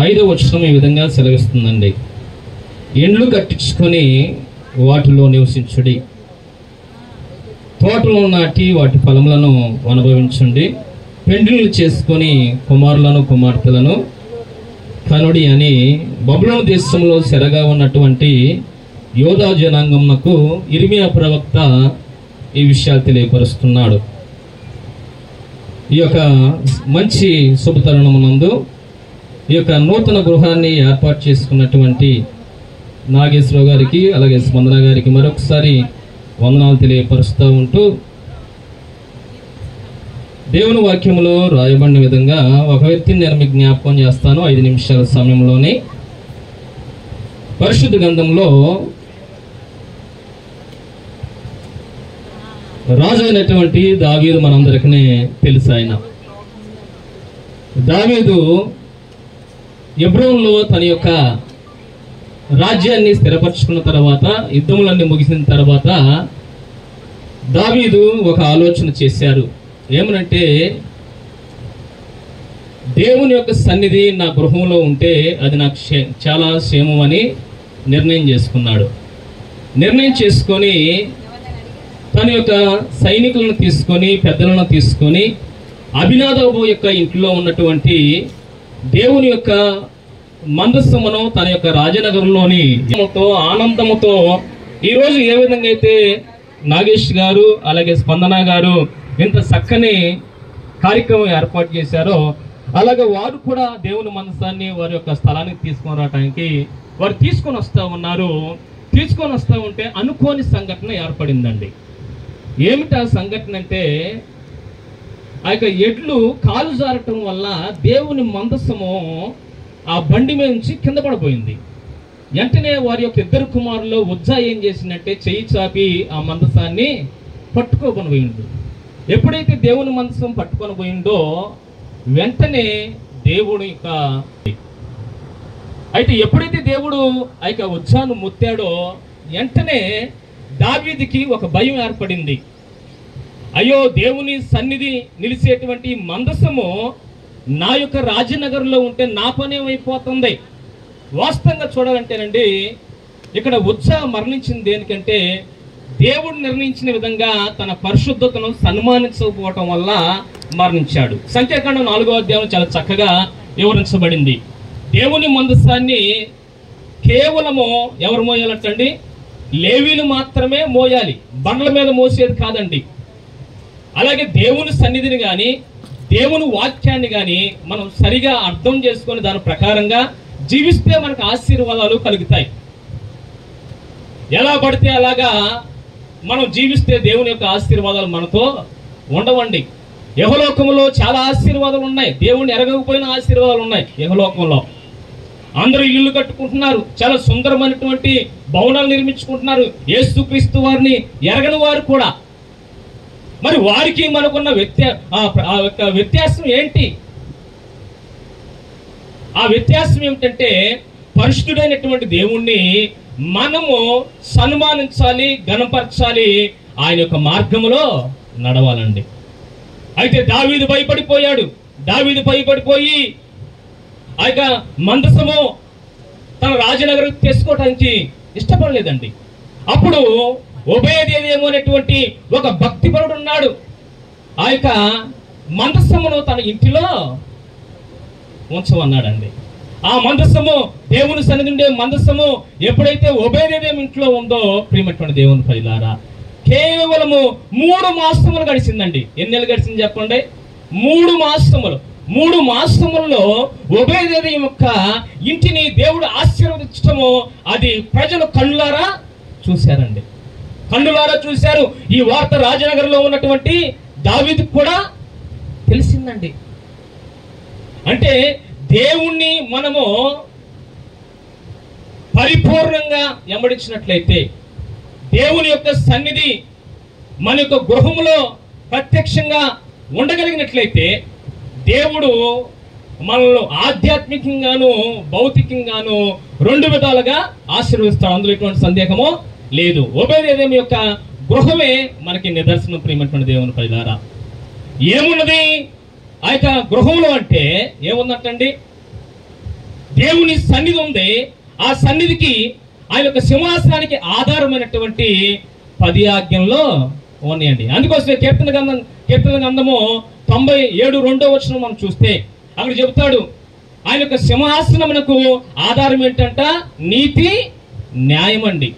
5వ వచనం ఈ విధంగా సెలవిస్తుందండి. ఇండ్లు కట్టించుకొని వాటిలో నివసించుడి, తోటలో నాటి వాటి ఫలములను అనుభవించండి, పెండ్లిళ్ళు చేసుకొని కుమారులను కుమార్తెలను కనుడి అని బబులోను దేశంలో సెరగా ఉన్నటువంటి యోధా జనాంగమునకు ఇర్మియా ప్రవక్త ఈ విషయాలు తెలియపరుస్తున్నాడు. ఈ యొక్క మంచి శుభతరుణమునందు ఈ యొక్క నూతన గృహాన్ని ఏర్పాటు చేసుకున్నటువంటి నాగేశ్వరరావు గారికి అలాగే స్పందన గారికి మరొకసారి వందనాలు తెలియపరుస్తూ ఉంటూ దేవుని వాక్యంలో రాయబడిన విధంగా ఒక వ్యక్తిని నేను మీకు జ్ఞాపకం చేస్తాను. 5 నిమిషాల సమయంలోనే పరిశుద్ధ గ్రంథంలో రాజు అయినటువంటి దావీదు మనందరికీ తెలుసు. ఆయన దావీదు హెబ్రోనులో తన యొక్క రాజ్యాన్ని స్థిరపరచుకున్న తర్వాత, యుద్ధములన్నీ ముగిసిన తర్వాత దావీదు ఒక ఆలోచన చేశారు. ఏమనంటే, దేవుని యొక్క సన్నిధి నా గృహంలో ఉంటే అది నాకు చాలా క్షేమం అని నిర్ణయం చేసుకున్నాడు. నిర్ణయం చేసుకొని తన యొక్క సైనికులను తీసుకొని, పెద్దలను తీసుకొని అభినాదాబు యొక్క ఇంట్లో ఉన్నటువంటి దేవుని యొక్క మందస్సమును తన యొక్క రాజనగరంలోని ఆనందముతో ఈరోజు ఏ విధంగా అయితే నాగేష్ గారు అలాగే స్పందన గారు ఇంత చక్కని కార్యక్రమం ఏర్పాటు చేశారో, అలాగే వారు కూడా దేవుని మందసాన్ని వారి యొక్క స్థలానికి తీసుకొని రావడానికి వారు తీసుకొని వస్తూ ఉన్నారు. తీసుకొని వస్తూ ఉంటే అనుకోని సంఘటన ఏర్పడిందండి. ఏమిటి ఆ సంఘటన అంటే, ఆ యొక్క ఎడ్లు కాలు జారటం వల్ల దేవుని మందస్సము ఆ బండి మీద నుంచి కింద పడిపోయింది. వెంటనే వారి యొక్క ఇద్దరు కుమారులు ఉజ్జా ఏం చేసిందంటే చెయ్యి చాపి ఆ మందసాన్ని పట్టుకోకొని పోయిండు. ఎప్పుడైతే దేవుని మందసం పట్టుకొని పోయిండో వెంటనే దేవుడు యొక్క అయితే ఎప్పుడైతే దేవుడు ఆ యొక్క ఉజ్జాను ముత్తాడో వెంటనే దావీదుకి ఒక భయం ఏర్పడింది. అయ్యో, దేవుని సన్నిధి నిలిచేటువంటి మందసము నా యొక్క రాజనగర్లో ఉంటే నా పని ఏమైపోతుంది. వాస్తవంగా చూడాలంటేనండి, ఇక్కడ ఉజ్జా మరణించింది దేనికంటే దేవుడు నిర్ణయించిన విధంగా తన పరిశుద్ధతను సన్మానించకపోవటం వల్ల మరణించాడు. సంఖ్యాకాండం 4వ అధ్యాయం చాలా చక్కగా వివరించబడింది. దేవుని మందసాన్ని కేవలము ఎవరు మోయాలంటండి? లేవీలు మాత్రమే మోయాలి, బండ్ల మీద మోసేది కాదండి. అలాగే దేవుని సన్నిధిని కానీ దేవుని వాక్యాన్ని కానీ మనం సరిగా అర్థం చేసుకొని దాని ప్రకారంగా జీవిస్తే మనకు ఆశీర్వాదాలు కలుగుతాయి. ఎలా పడితే అలాగా మనం జీవిస్తే దేవుని యొక్క ఆశీర్వాదాలు మనతో ఉండవండి. యెహోలోకంలో చాలా ఆశీర్వాదాలు ఉన్నాయి, దేవుణ్ణి ఎరగకపోయిన ఆశీర్వాదాలు ఉన్నాయి. యెహోలోకంలో అందరూ ఇల్లు కట్టుకుంటున్నారు, చాలా సుందరమైనటువంటి భవనాలు నిర్మించుకుంటున్నారు. యేసుక్రీస్తు వారిని ఎరగని వారు కూడా. మరి వారికి మనకున్న వ్యత్యాసం ఏంటి? ఆ వ్యత్యాసం ఏమిటంటే, పరిశుద్ధుడైనటువంటి దేవుణ్ణి మనము సన్మానించాలి, గణపరచాలి, ఆయన యొక్క మార్గములో నడవాలండి. అయితే దావీదు భయపడిపోయాడు. దావీదు భయపడిపోయి ఆ యొక్క మందసము తన రాజనగరం తీసుకోవడానికి ఇష్టపడలేదండి. అప్పుడు ఒబేదెదోము అనేటువంటి ఒక భక్తిపరుడు ఉన్నాడు. ఆ యొక్క మందసమును తన ఇంటిలో ఉంచమన్నాడండి. ఆ మందసము, దేవుని సన్నిధి ఉండే మందసము ఎప్పుడైతే ఒబేదెదోము ఇంట్లో ఉందో, ప్రియమైనటువంటి దేవుని ప్రజలారా, కేవలము 3 మాసములు గడిచిందండి. ఎన్ని నెలలు గడిచింది చెప్పండి? 3 మాసములు. 3 మాసములలో ఒబేదెదోము యొక్క ఇంటిని దేవుడు ఆశీర్వదించటము అది ప్రజలు కళ్ళారా చూశారండి. కన్నులారా చూశారు. ఈ వార్త రాజనగర్లో ఉన్నటువంటి దావీదుకు కూడా తెలిసిందండి. అంటే దేవుణ్ణి మనము పరిపూర్ణంగా వెంబడించినట్లయితే, దేవుని యొక్క సన్నిధి మన యొక్క గృహంలో ప్రత్యక్షంగా ఉండగలిగినట్లయితే, దేవుడు మనల్ని ఆధ్యాత్మికంగాను భౌతికంగాను 2 విధాలుగా ఆశీర్వదిస్తాడు. అందులో ఎటువంటి సందేహమో లేదు. ఒబేదెదోము యొక్క గృహమే మనకి నిదర్శనం. ప్రియమైనటువంటి దేవుని ప్రజలారా, ఏమున్నది ఆ యొక్క గృహంలో అంటే? ఏముందంటండి? దేవుని సన్నిధి ఉంది. ఆ సన్నిధికి, ఆయన యొక్క సింహాసనానికి ఆధారమైనటువంటి 10 ఆజ్ఞల్లో ఉన్నాయండి. అందుకోసమే కీర్తన గ్రంథము 97:2 మనం చూస్తే అక్కడ చెబుతాడు, ఆయన యొక్క సింహాసనమునకు ఆధారం ఏంటంట? నీతి, న్యాయం అండి.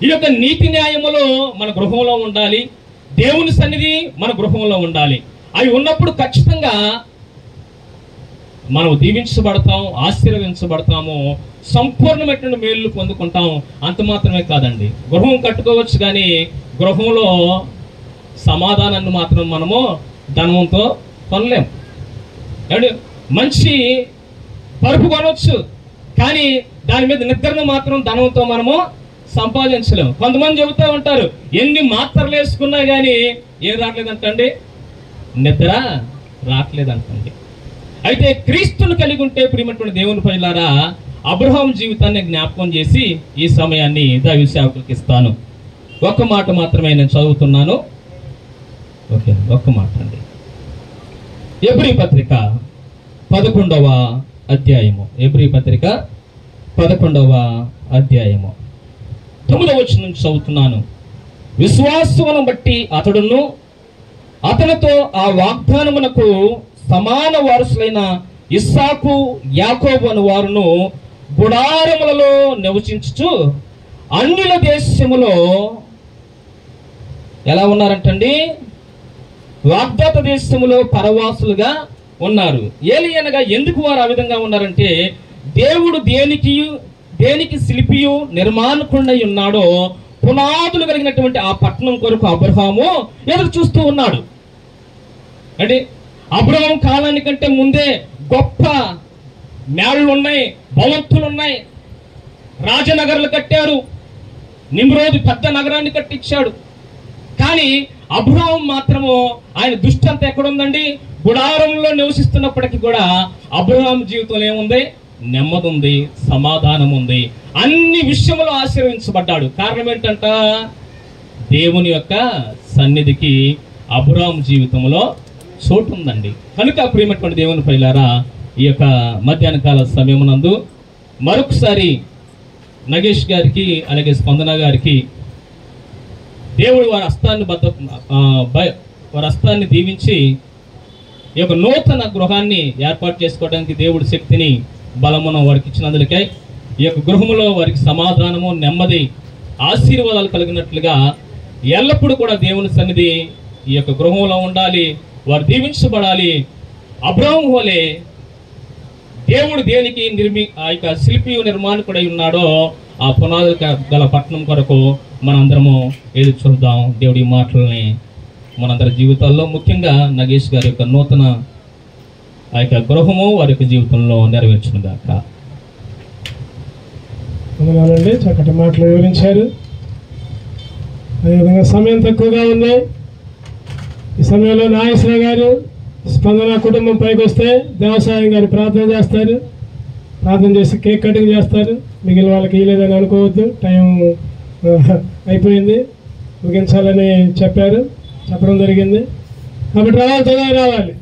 ఈ యొక్క నీతి న్యాయములో మన గృహంలో ఉండాలి. దేవుని సన్నిధి మన గృహంలో ఉండాలి. అవి ఉన్నప్పుడు ఖచ్చితంగా మనం దీవించబడతాం, ఆశీర్వదించబడతాము, సంపూర్ణమైనటువంటి మేలు పొందుకుంటాం. అంత మాత్రమే కాదండి, గృహం కట్టుకోవచ్చు, కానీ గృహంలో సమాధానాన్ని మాత్రం మనము ధనంతో కొనలేం. మంచి పరుపు కొనవచ్చు, కానీ దాని మీద నిద్రను మాత్రం ధనంతో మనము సంపాదించలేము. కొంతమంది చెబుతూ ఉంటారు, ఎన్ని మాత్రలు వేసుకున్నా కానీ ఏం రావట్లేదంటండి, నిద్ర రావట్లేదంటండి. అయితే క్రీస్తును కలిగి ఉంటే ప్రియమైనటువంటి దేవుని ప్రజలారా, అబ్రహాం జీవితాన్ని జ్ఞాపకం చేసి ఈ సమయాన్ని దైవ సేవకులకు ఇస్తాను. ఒక్క మాట మాత్రమే నేను చదువుతున్నాను. ఓకే, ఒక్క మాట అండి. ఎబ్రీ పత్రిక 11వ అధ్యాయము. ఎబ్రీ పత్రిక 11వ అధ్యాయము 9వ వచనం నుంచి చదువుతున్నాను. విశ్వాసమును బట్టి అతడును అతనితో ఆ వాగ్దానమునకు సమాన వారసులైన ఇస్సాకు యాకోబు అను వారును గుడారములలో నివసించుచు అన్యుల దేశములో ఎలా ఉన్నారంటండి, వాగ్దాత దేశములో పరవాసులుగా ఉన్నారు. ఏలియనగా ఎందుకు వారు ఆ విధంగా ఉన్నారంటే, దేవుడు దేనికి శిల్పియు నిర్మాణకుండై ఉన్నాడో పునాదులు కలిగినటువంటి ఆ పట్టణం కొరకు అబ్రహాము ఎదురు చూస్తూ ఉన్నాడు. అంటే అబ్రహాం కాలానికంటే ముందే గొప్ప మేళ్ళు ఉన్నాయి, భవంతులు ఉన్నాయి, రాజనగర్లు కట్టారు, నిమ్రోదు పెద్ద నగరాన్ని కట్టించాడు. కానీ అబ్రహాం మాత్రము ఆయన దృష్టి అంతా ఎక్కడుందండి, గుడారంలో నివసిస్తున్నప్పటికీ కూడా అబ్రహాం జీవితంలో ఏముంది, నెమ్మది ఉంది, సమాధానం ఉంది, అన్ని విషయములో ఆశీర్వదించబడ్డాడు. కారణం ఏంటంట, దేవుని యొక్క సన్నిధికి అబ్రహాం జీవితంలో చోటు ఉందండి. కనుక ప్రియమైనటువంటి దేవుని ప్రజలారా, ఈ యొక్క మధ్యాహ్న కాల సమయమునందు మరొకసారి నగేష్ గారికి అలాగే స్పందన గారికి దేవుడు వారి హస్తాన్ని దీవించి ఈ యొక్క నూతన గృహాన్ని ఏర్పాటు చేసుకోవడానికి దేవుడి శక్తిని బలమును వారికి ఇచ్చినందుకే ఈ యొక్క గృహములో వారికి సమాధానము, నెమ్మది, ఆశీర్వాదాలు కలిగినట్లుగా ఎల్లప్పుడూ కూడా దేవుని సన్నిధి ఈ యొక్క గృహంలో ఉండాలి, వారు దీవించబడాలి. అబ్రహాము వలె దేవుడు దేనికి ఆ యొక్క శిల్పి నిర్మాణకుడై ఉన్నాడో ఆ పునాదులు గల పట్టణం కొరకు మనందరము ఎదురు చూద్దాం. దేవుడి మాటలని మనందరి జీవితాల్లో, ముఖ్యంగా నగేష్ గారి యొక్క నూతన ఆ యొక్క గృహము వారి యొక్క జీవితంలో నెరవేర్చును గాక. వందనాలండి, చక్కటి మాటలు వివరించారు. అదేవిధంగా సమయం తక్కువగా ఉన్నాయి. ఈ సమయంలో నాగేశ్వర గారు, స్పందన కుటుంబం పైకి వస్తే దేవసాయం గారు ప్రార్థన చేస్తారు. ప్రార్థన చేసి కేక్ కటింగ్ చేస్తారు. మిగిలిన వాళ్ళకి ఇవ్వలేదని అనుకోవద్దు, టైం అయిపోయింది, ముగించాలని చెప్పడం జరిగింది. కాబట్టి రావాలి.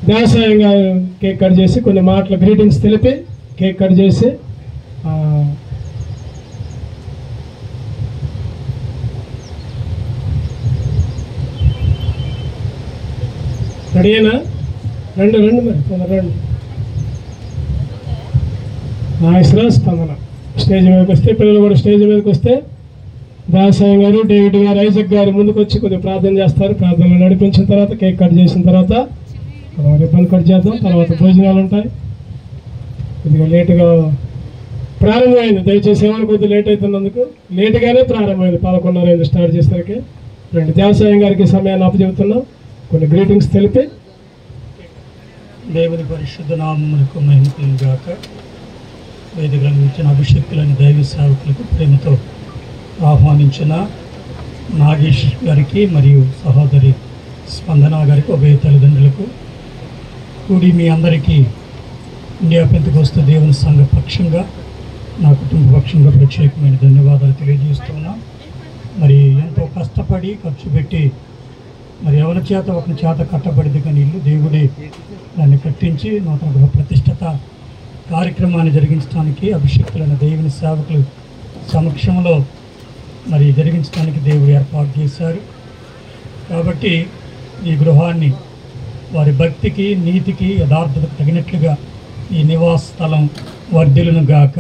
దేవసాయం గారు కేక్ కట్ చేసి కొన్ని మాటలు గ్రీటింగ్స్ తెలిపి కేక్ కట్ చేసి రెడీనా? రెండు మరి రండి. నాగేశ్వర, స్పందన స్టేజ్ మీదకి వస్తే, పిల్లలు కూడా స్టేజ్ మీదకి వస్తే దాసాయం గారు, డేవిడ్ గారు, ఐజక్ గారు ముందుకు వచ్చి కొద్దిగా ప్రార్థన చేస్తారు. ప్రార్థనలు నడిపించిన తర్వాత కేక్ కట్ చేసిన తర్వాత మనం రిబ్బన్ కట్ చేద్దాం. తర్వాత భోజనాలు ఉంటాయి. కొద్దిగా లేటుగా ప్రారంభమైంది, దయచేసి ఏమని కొద్దిగా లేట్ అవుతున్నందుకు. లేటుగానే ప్రారంభమైంది, 11:30 స్టార్ట్ చేసరికి. రెండు దేవసాయం గారికి సమయాన్ని అప్పచెబుతున్నాం. కొన్ని గ్రీటింగ్స్ తెలిపి దేవుని పరిశుద్ధ నామమునకు మహిమ కలుగుగాక. వేదికలను ఇచ్చిన అభిషేకులని దైవ సేవకులకు ప్రేమతో ఆహ్వానించిన నాగేష్ గారికి మరియు సహోదరి స్పందన గారికి, ఉభయ తల్లిదండ్రులకు కూడి మీ అందరికీ ఇండియా పెంతెకోస్తు దేవుని సంఘ పక్షంగా, నా కుటుంబ పక్షంగా ప్రత్యేకమైన ధన్యవాదాలు తెలియజేస్తున్నాం. మరి ఎంతో కష్టపడి ఖర్చు పెట్టి మరి ఎవరి చేత ఒకరి చేత కట్టబడింది కానీ ఇల్లు దేవుడే దాన్ని కట్టించి నూతన గృహ ప్రతిష్టత కార్యక్రమాన్ని జరిగించడానికి అభిషేకులైన దేవుని సేవకులు సమక్షంలో మరి జరిగించడానికి దేవుడు ఏర్పాటు చేశారు. కాబట్టి ఈ గృహాన్ని వారి భక్తికి, నీతికి, యథార్థతకు తగినట్లుగా ఈ నివాస స్థలం వర్ధిల్లును గాక.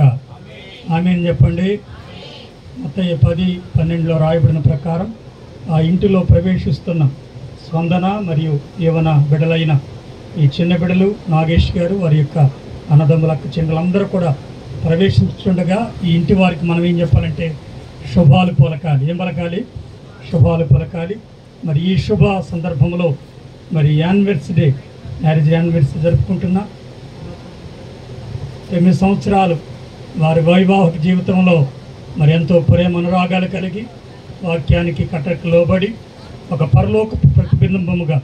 ఆమేన్ చెప్పండి. మత్తయి 10:12 రాయబడిన ప్రకారం ఆ ఇంటిలో ప్రవేశిస్తున్న స్పందన మరియు యవన బిడ్డలైన ఈ చిన్న బిడ్డలు, నాగేష్ గారు, వారి యొక్క అన్నదమ్ముల అక్క చెల్లెలందరూ కూడా ప్రవేశించుండగా ఈ ఇంటి వారికి మనం ఏం చెప్పాలంటే శుభాలు పలకాలి. ఏం పలకాలి? శుభాలు పలకాలి. మరి ఈ శుభ సందర్భంలో మరి మ్యారేజ్ యానివర్సరీ జరుపుకుంటున్నా. 9 సంవత్సరాలు వారి వైవాహిక జీవితంలో మరి ఎంతో ప్రేమ అనురాగాలు కలిగి వాక్యానికి కట్టకు లోబడి ఒక పరలోక ప్రతిబింబముగా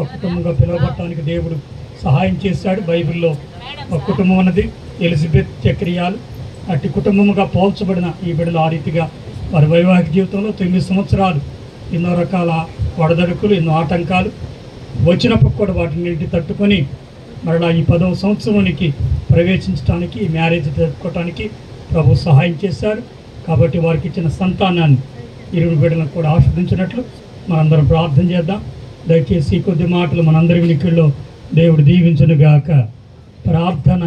ఒక కుటుంబంగా పిలువబడటానికి దేవుడు సహాయం చేశాడు. బైబిల్లో ఒక కుటుంబం అన్నది ఎలిజబెత్ చక్రియాలు అట్టి కుటుంబముగా పోల్చబడిన ఈ బిడ్డలు ఆ రీతిగా వారి వైవాహిక జీవితంలో 9 సంవత్సరాలు ఎన్నో రకాల వడదడుకులు, ఎన్నో ఆటంకాలు వచ్చినప్పుడు కూడా వాటిని తట్టుకొని మరలా ఈ 10వ సంవత్సరానికి ప్రవేశించడానికి, ఈ మ్యారేజ్ జరుపుకోవటానికి ప్రభు సహాయం చేశారు. కాబట్టి వారికి ఇచ్చిన సంతానాన్ని ఇరువురు బిడ్డలను కూడా ఆస్వాదించినట్లు మనందరం ప్రార్థన చేద్దాం. దయచేసి కొద్ది మాటలు మనందరి వినికిల్లో దేవుడు దీవించునుగాక. ప్రార్థన.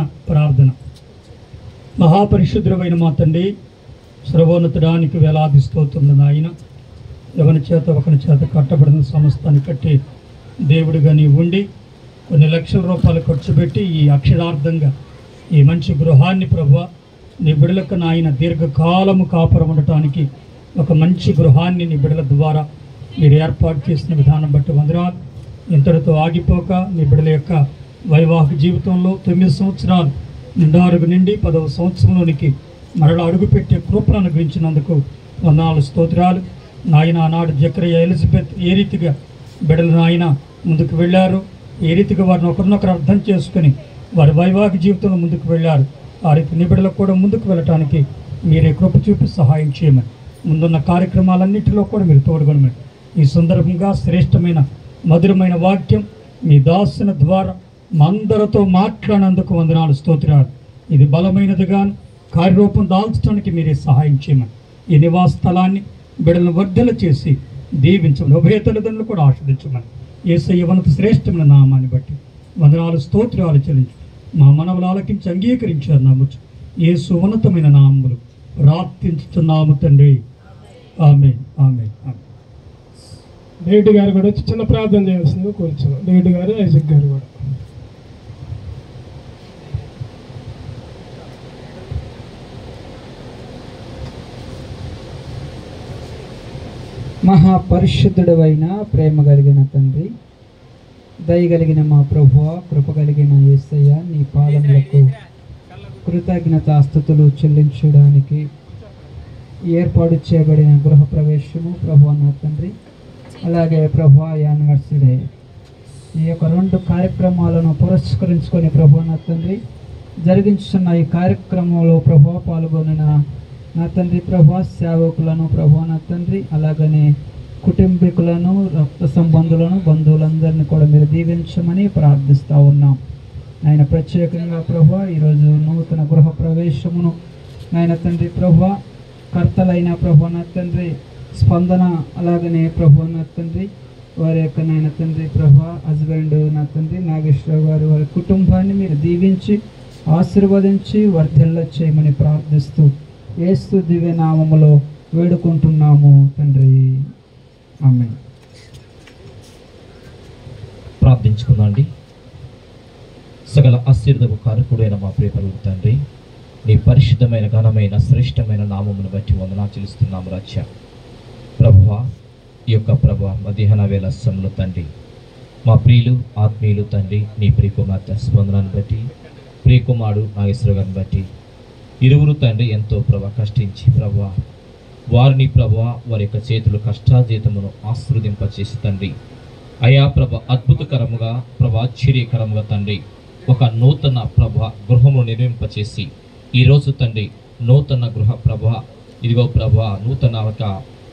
మహాపరిశుద్ధుడైన మా తండ్రి, సర్వోన్నతుడానికి వేలాది స్తోత్రములు నాయన. ఎవరి చేత ఒకరి చేత కట్టబడిన సమస్తాన్ని కట్టి దేవుడిగా నీవు ఉండి కొన్ని లక్షల రూపాయలు ఖర్చు పెట్టి ఈ అక్షరార్థంగా ఈ మంచి గృహాన్ని ప్రభువా నీ బిడ్డలకు నాయన దీర్ఘకాలము కాపురం ఉండటానికి ఒక మంచి గృహాన్ని నీ బిడ్డల ద్వారా మీరు ఏర్పాటు చేసిన విధానం బట్టి వందనాలు. ఇంతటితో ఆగిపోక నీ బిడ్డల యొక్క వైవాహిక జీవితంలో 9 సంవత్సరాలు నిండారుగు నిండి 10వ సంవత్సరంలోనికి మరలా అడుగుపెట్టే కృపను అనుగ్రహించినందుకు వందనాలు, స్తోత్రాలు నాయన. ఆనాడు జకరియా, ఎలిజబెత్ ఏ రీతిగా బిడ్డలు నాయన ముందుకు వెళ్ళారు, ఏ రీతిగా వారిని ఒకరినొకరు అర్థం చేసుకుని వారి వైవాహిక జీవితంలో ముందుకు వెళ్ళారు, ఆ రీతి నీ బిడ్డలకు కూడా ముందుకు వెళ్ళటానికి మీరే కృప చూపి సహాయం చేయమని, ముందున్న కార్యక్రమాలన్నింటిలో కూడా మీరు తోడుగొనమని, ఈ సందర్భంగా శ్రేష్టమైన మధురమైన వాక్యం మీ దాసుని ద్వారా మా అందరితో మాట్లాడినందుకు వందనాలు, స్తోత్రాలు. ఇది బలమైనదిగాను కార్యరూపం దాల్చడానికి మీరే సహాయం చేయమని, ఈ నివాస స్థలాన్ని బిడ్డలను వర్ధల చేసి దీవించమని, ఉభయ తల్లిదండ్రులు కూడా ఆస్వాదించమని యేసయ్య ఉన్నత శ్రేష్టమైన నామాన్ని బట్టి వందనాలు, స్తోత్రాలు చెల్లించు మా మనవులు ఆలకించి అంగీకరించారు. నమ్ముచు యేసు ఉన్నతమైన నామములు ప్రార్థించుతున్నాము తండ్రి. ఆమేన్, ఆమేన్, ఆమేన్. డేవిడ్ గారు కూడా వచ్చి చిన్న ప్రార్థన చేయాల్సిందిగా కూర్చున్నాం. డేవిడ్ గారు, ఐజక్ గారు కూడా. మహాపరిశుద్ధుడవైన ప్రేమ కలిగిన తండ్రి, దయగలిగిన మా ప్రభువ, కృప కలిగిన యేసయ్య, నీ పాదములకు కృతజ్ఞతాస్తుతులు చెల్లించడానికి ఏర్పాటు చేయబడిన గృహప్రవేశము ప్రభువ నా తండ్రి, అలాగే ప్రభువ యానివర్సరీ ఈ యొక్క 2 కార్యక్రమాలను పురస్కరించుకొని ప్రభువ నా తండ్రి జరిగించుతున్న ఈ కార్యక్రమంలో ప్రభువ పాల్గొనిన నా తండ్రి ప్రభువ సేవకులను ప్రభువ నా తండ్రి, అలాగనే కుటుంబీకులను, రక్త సంబంధులను, బంధువులందరినీ కూడా మీరు దీవించమని ప్రార్థిస్తూ ఉన్నాం. ఆయన ప్రత్యేకంగా ప్రభువ ఈరోజు నూతన గృహ ప్రవేశమును నాయన తండ్రి ప్రభువ కర్తలైన ప్రభువ నా తండ్రి స్పందన, అలాగనే ప్రభువ నా తండ్రి వారి యొక్క నాయన తండ్రి ప్రభువ హస్బెండ్ నా తండ్రి నాగేశ్వరరావు గారు వారి కుటుంబాన్ని మీరు దీవించి ఆశీర్వదించి వర్ధిల్ల చేయమని ప్రార్థిస్తూ యేసు దివ్య నామములో వేడుకుంటున్నాము తండ్రి. ఆమేన్. ప్రార్థించుకుందాండి. సకల ఆశీర్వాదపు కారకుడైన మా ప్రియపరుడు తండ్రి, నీ పరిశుద్ధమైన ఘనమైన శ్రేష్టమైన నామమును బట్టి వందనాలు చెల్లిస్తున్నాము రాజ్య ప్రభువా. ఈ యొక్క ప్రభు మధ్యాహ్న వేళ సమయంలో తండ్రి మా ప్రియులు ఆత్మీయులు తండ్రి నీ ప్రియకుమార్తె స్పందనాన్ని బట్టి, ప్రియకుమారుడు నాగేశ్వర గారిని బట్టి ఇరువురు తండ్రి ఎంతో ప్రభా కష్టించి ప్రభువా వారిని ప్రభువా వారి యొక్క చేతులు కష్టాజీతమును ఆశీర్వదింపచేసి తండ్రి అయా ప్రభ అద్భుతకరముగా ప్రభాశ్చర్యకరముగా తండ్రి ఒక నూతన ప్రభ గృహమును నిర్మింపచేసి ఈరోజు తండ్రి నూతన గృహ ప్రభ ఇదిగో ప్రభ నూతన ఒక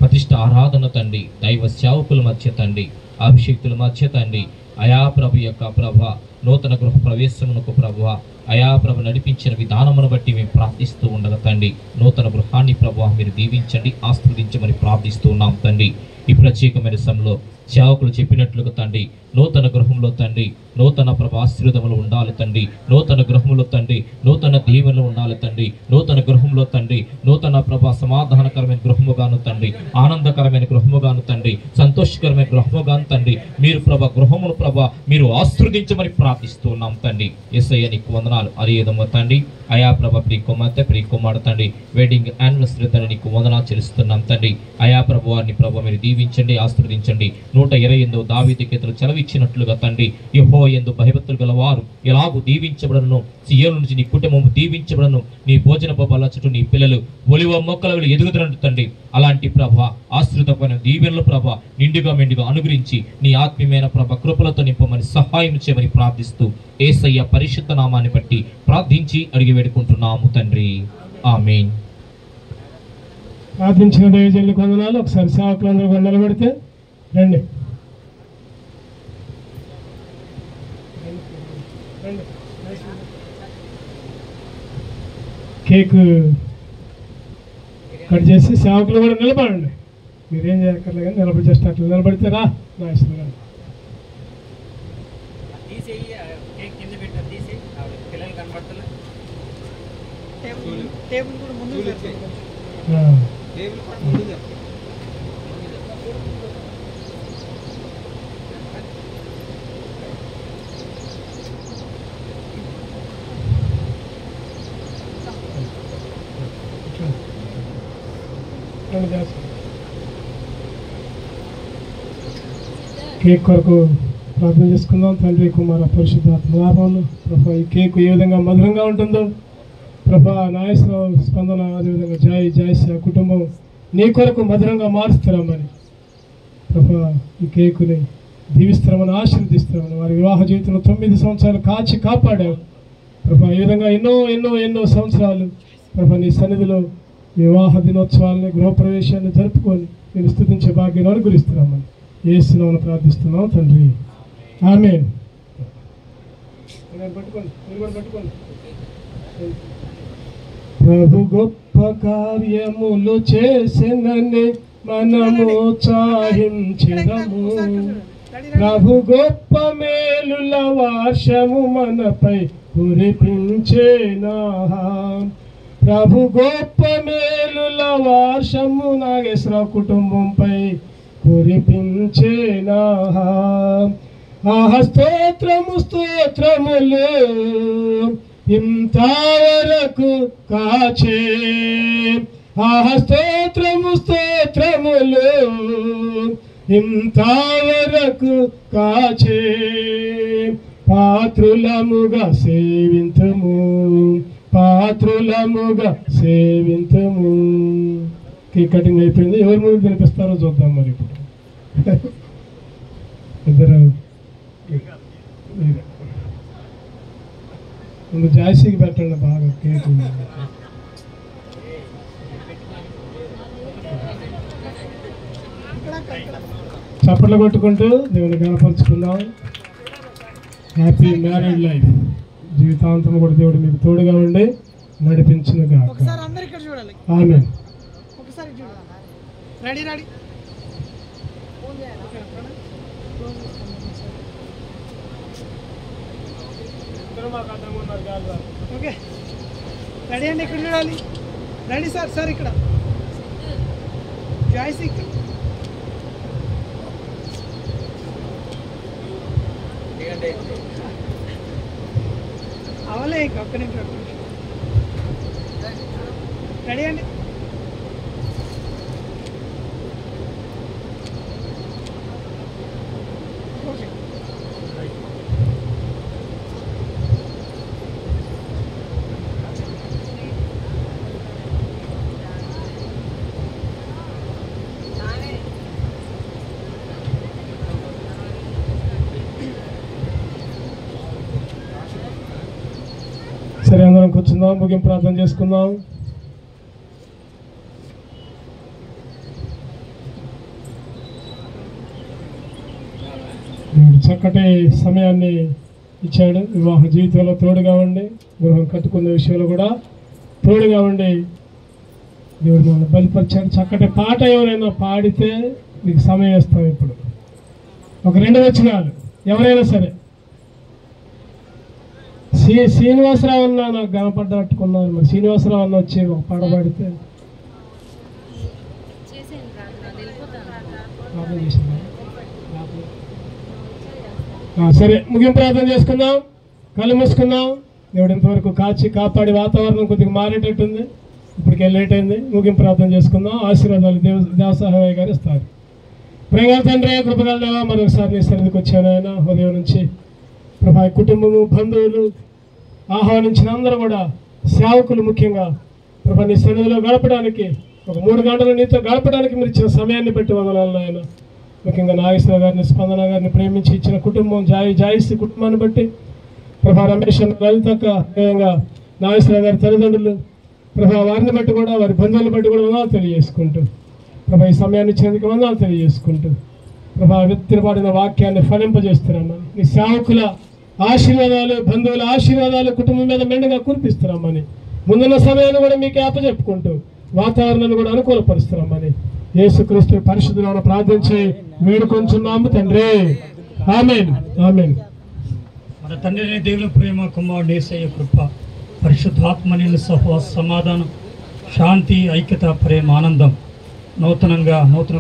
ప్రతిష్ట ఆరాధన తండ్రి దైవ సేవకుల మధ్య తండ్రి అభిషేక్తుల మధ్య తండ్రి అయా ప్రభు యొక్క ప్రభ నూతన గృహ ప్రవేశమునకు ప్రభు అయా ప్రభు నడిపించిన విధానమును బట్టి మేము ప్రార్థిస్తూ ఉండగా తండ్రి నూతన గృహాన్ని ప్రభు మీరు దీవించండి ఆశీర్వదించమని ప్రార్థిస్తూ ఉన్నాం తండ్రి. ఈ ప్రత్యేకమైన సమయంలో సేవకులు చెప్పినట్లుగా తండ్రి నూతన గృహంలో తండ్రి నూతన ప్రభ ఆశీర్వాదములు ఉండాలి తండ్రి, నూతన గృహంలో తండ్రి నూతన దీవెనలు ఉండాలి తండ్రి, నూతన గృహంలో తండ్రి నూతన ప్రభ సమాధానకరమైన గృహముగాను తండ్రి, ఆనందకరమైన గృహముగాను తండ్రి, సంతోషకరమైన గృహముగాను తండ్రి మీరు ప్రభ గృహమును ప్రభ మీరు ఆశీర్వదించమని ప్రార్థిస్తూ ఉన్నాం తండ్రి. యేసయ్య నీకు వందనాలు. అదే విధంగా తండ్రి అయా ప్రభ ప్రియ కుమార్తె ప్రియ కుమారుడు తండ్రి వెడ్డింగ్ యానివర్సరీ తండ్రి నీకు వందనాలు చెల్లిస్తున్నాం తండ్రి. అయా ప్రభు వారిని ప్రభు మీరు దీవించండి ఆశీర్వదించండి. 128 దావీదు కీర్తనలు చెలవిచ్చినట్లుగా తండ్రి యెహోవా యందు భయభక్తులు గల వారు ఎలాగూ దీవించబడను సియోను నుంచి నీ కుటుంబం దీవించబడను, నీ భోజన బల్ల చుట్టూ నీ పిల్లలు ఒలివ మొక్కల ఎదుగుతున్నట్టు తండ్రి. అలాంటి ప్రభ ఆశ్రితమైన దీవెనలు ప్రభ నిండుగా మెండుగా అనుగ్రహించి నీ ఆత్మీయమైన ప్రభ కృపలతో నింపమని సహాయం చేయమని ప్రార్థిస్తూ యేసయ్య పరిశుద్ధ నామాన్ని బట్టి ప్రార్థించి అడిగి వేడుకుంటున్నాము తండ్రి. ఆమేన్. ప్రార్థించిన దైవజనులకు వందనాలు. ఒకసారి సేవకులందరూ కూడా నిలబెడితే రండి. కేక్ కట్ చేసి సేవకులు కూడా నిలబడండి. మీరేం చేయక్కర్లే కానీ నిలబడి జస్ట్ అట్లా నిలబడితే రా నా ఇష్టం కానీ. కేక్ కొరకు ప్రార్థన చేసుకుందాం. తండ్రి కుమార పరిశుద్ధాత్మ నామములో ప్రభా ఈ కేక్ ఏ విధంగా మధురంగా ఉంటుందో ప్రభా నాయసరావు స్పందన అదేవిధంగా జాయిస్ కుటుంబం నీ కొరకు మధురంగా మారుస్తున్నామని ప్రభా ఈ కేకుని దీవిస్తున్నామని ఆశీర్వదిస్తున్నామని వారి వివాహ జీవితంలో 9 సంవత్సరాలు కాచి కాపాడావు ప్రభా. ఈ విధంగా ఎన్నో సంవత్సరాలు ప్రభా నీ సన్నిధిలో వివాహ దినోత్సవాలని గృహప్రవేశాన్ని జరుపుకొని నేను స్తుతించే భాగ్యాన్ని అనుగ్రహిస్తున్నామని యేసు నామమున ప్రార్థిస్తున్నాం తండ్రి. ఆమేన్. ప్రభు గొప్ప కార్యములు చేసినని మనము ఉత్సాహించెదము. ప్రభు గొప్ప మేలుల వర్షము మనపై కురిపించేనా. ప్రభు గొప్ప మేలుల వర్షము నాగేశ్వర కుటుంబంపై కురిపించేనా. స్తోత్రములు ఇంతవరకు కాచే. స్తోత్రములు ఇంతవరకు కాచే. పాత్రులముగా సేవింతుము. కేక్ కటింగ్ అయిపోయింది. ఎవరి ముందు తినిపిస్తారో చూద్దాం మరి. ఇప్పుడు ఇద్దరు ముందు జాయిసీకి పెట్టండి బాగా కేక్. చప్పట్లు కొట్టుకుంటూ దేవుని కనపరుచుకుందాం. Happy married life. జీవితాంతం కూడా దేవుడు మీకు తోడుగా ఉండి నడిపించునుగా. ఆమేన్. ఓకే రెడీ అండి. ఇక్కడ చూడాలి. రెడీ సార్ ఇక్కడ జాయిస్ ఇక్కడ. అవలే ఇంకా ఒక్క నిమిషం. రెడీ అండి. సరే అందరం కూర్చుందాం. ముగింపు ప్రార్థన చేసుకుందాం. దేవుడు చక్కటి సమయాన్ని ఇచ్చాడు. వివాహ జీవితంలో తోడుగా ఉండి గృహం కట్టుకున్న విషయంలో కూడా తోడుగా ఉండి దేవుడు నన్ను బలిపరిచాడు. చక్కటి పాట ఎవరైనా పాడితే మీకు సమయం ఇస్తాం. ఇప్పుడు ఒక 2 వచనాలు ఎవరైనా సరే. శ్రీనివాసరావు అన్న నాకు కనపడ్డట్టుకున్నాను. మరి శ్రీనివాసరావు అన్న వచ్చి ఒక పాట పాడితే సరే ముగింపు ప్రార్థన చేసుకుందాం. కళ్ళు మూసుకుందాం. దేవుడు ఇంతవరకు కాచి కాపాడి వాతావరణం కొద్దిగా మారేటట్టుంది. ఇప్పటికే లేట్ అయింది. ముగింపు ప్రార్థన చేసుకుందాం. ఆశీర్వాదాలు దేవసహాయ గారు ఇస్తారు. ప్రేమ తండ్రి కృపగల దేవా మరొకసారి నీ సన్నిధికి వచ్చాను ఆయన. ఉదయం నుంచి ప్రభా కుటుంబము బంధువులు ఆహ్వానించిన అందరూ కూడా సేవకులు ముఖ్యంగా ప్రభా నీ సన్నిధిలో గడపడానికి ఒక 3 గంటలు నీతో గడపడానికి మీరు ఇచ్చిన సమయాన్ని బట్టి వందనాలు నాయన. ముఖ్యంగా నాగేశ్వర గారిని, స్పందన గారిని ప్రేమించి ఇచ్చిన కుటుంబం జాయిసి కుటుంబాన్ని బట్టి ప్రభా రమేష్ లలితక్క, ముఖ్యంగా నాగేశ్వర గారి తల్లిదండ్రులు ప్రభా వారిని బట్టి కూడా వారి బంధువులను బట్టి కూడా వందనాలు తెలియజేసుకుంటూ ప్రభా ఈ సమయాన్ని ఇచ్చినందుకు వందనాలు తెలియజేసుకుంటూ ప్రభా విత్తబడిన వాక్యాన్ని ఫలింపజేస్తున్నామని, నీ సేవకుల ఆశీర్వాదాలు, బంధువుల ఆశీర్వాదాలు కుటుంబం మీద మెండుగా కురిపిస్తున్నామని, ముందున్న సమయాన్ని కూడా మీకు అప్పచెప్పుకుంటూ వాతావరణాన్ని కూడా అనుకూలపరుస్తున్నామని యేసుక్రీస్తు పరిశుద్ధులను ప్రార్థించి వేడుకొంచున్నాము తండ్రి. ఆమేన్. ఆమేన్. మన తండ్రి దేవుని ప్రేమ, కుమారుడు యేసయ్య కృప, పరిశుద్ధాత్మ నిండు సహవాస సమాధానం, శాంతి, ఐక్యత, ప్రేమ, ఆనందం నూతన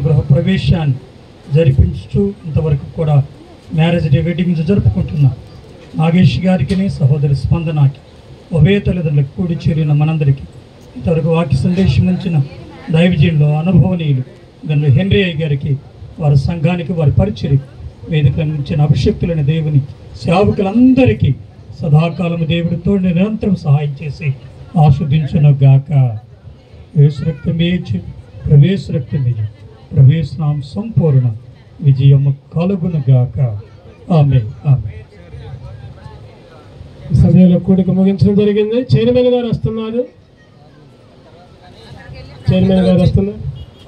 గృహ ప్రవేశాన్ని జరిపించు ఇంతవరకు కూడా మ్యారేజ్ డే వెడ్డింగ్ జరుపుకుంటున్న నాగేష్ గారికి, సహోదరి స్పందనకి, ఉభయ తల్లిదండ్రులకు కూడి చేరిన మనందరికీ ఇంతవరకు వాక్య సందేశం ఉంచిన దైవజీల్లో అనుభవనీయులు గన్ను హెన్రీ అయ్య గారికి, వారి సంఘానికి, వారి పరిచర్యకు వేదిక నుంచిన అభిషక్తులైన దేవుని సేవకులందరికీ సదాకాలము దేవుడితో నిరంతరం సహాయం చేసి ఆస్వాదించును గాక. యేసు రక్తమే ప్రవేశ రక్తమే ప్రవేశనాం సంపూర్ణ విజయము కలుగును గాక. ఆమేన్. ఆమేన్. ఈ సమయంలో కూడిక ముగించడం జరిగింది. చైర్మన్ గారు వస్తున్నారు.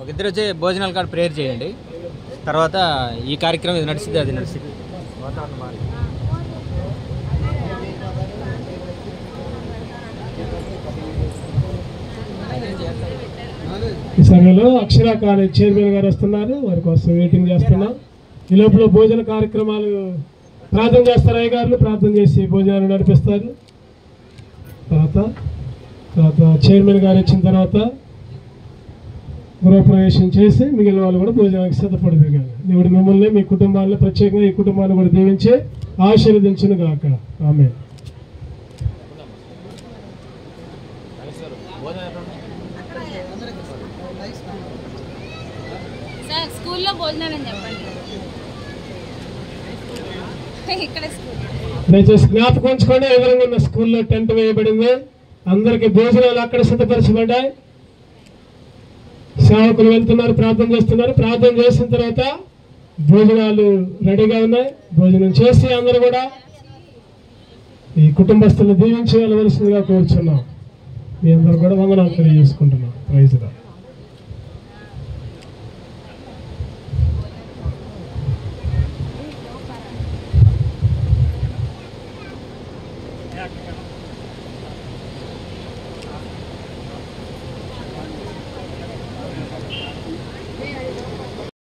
ఒక ఇద్దరు వచ్చి భోజనాల కాడ ప్రేయర్ చేయండి. తర్వాత ఈ కార్యక్రమం ఇది నడిచింది, అది నడిచింది. ఈ సమయంలో అక్షర కాలేజ్ చైర్మన్ గారు వస్తున్నారు. వారి కోసం వెయిటింగ్ చేస్తున్నాం. ఈ లోపల భోజన కార్యక్రమాలు ప్రార్థన చేస్తారు. అయ్యగారులు ప్రార్థన చేసి భోజనాలు నడిపిస్తారు. తర్వాత చైర్మన్ గారు వచ్చిన తర్వాత గృహప్రవేశం చేసి మిగిలిన వాళ్ళు కూడా భోజనానికి సిద్ధపడదు. కానీ దేవుడు మిమ్మల్ని, మీ కుటుంబాలను, ప్రత్యేకంగా ఈ కుటుంబాన్ని కూడా దీవించి ఆశీర్వదించును గాక. ఆమేన్. స్కూల్లో భోజనాలని చెప్పండి. దయచేసి జ్ఞాపకం ఉంచుకోండి, ఎదురుగా ఉన్న స్కూల్లో టెంట్ వేయబడింది. అందరికి భోజనాలు అక్కడ సిద్ధపరచబడ్డాయి. సేవకులు వెళ్తున్నారు, ప్రార్థన చేస్తున్నారు. ప్రార్థన చేసిన తర్వాత భోజనాలు రెడీగా ఉన్నాయి. భోజనం చేసి అందరూ కూడా ఈ కుటుంబస్తులను దీవించి వెళ్ళవలసిందిగా కోరుచున్నాం. మీ అందరూ కూడా వందనాలు తెలియజేసుకుంటున్నాం. Praise lord.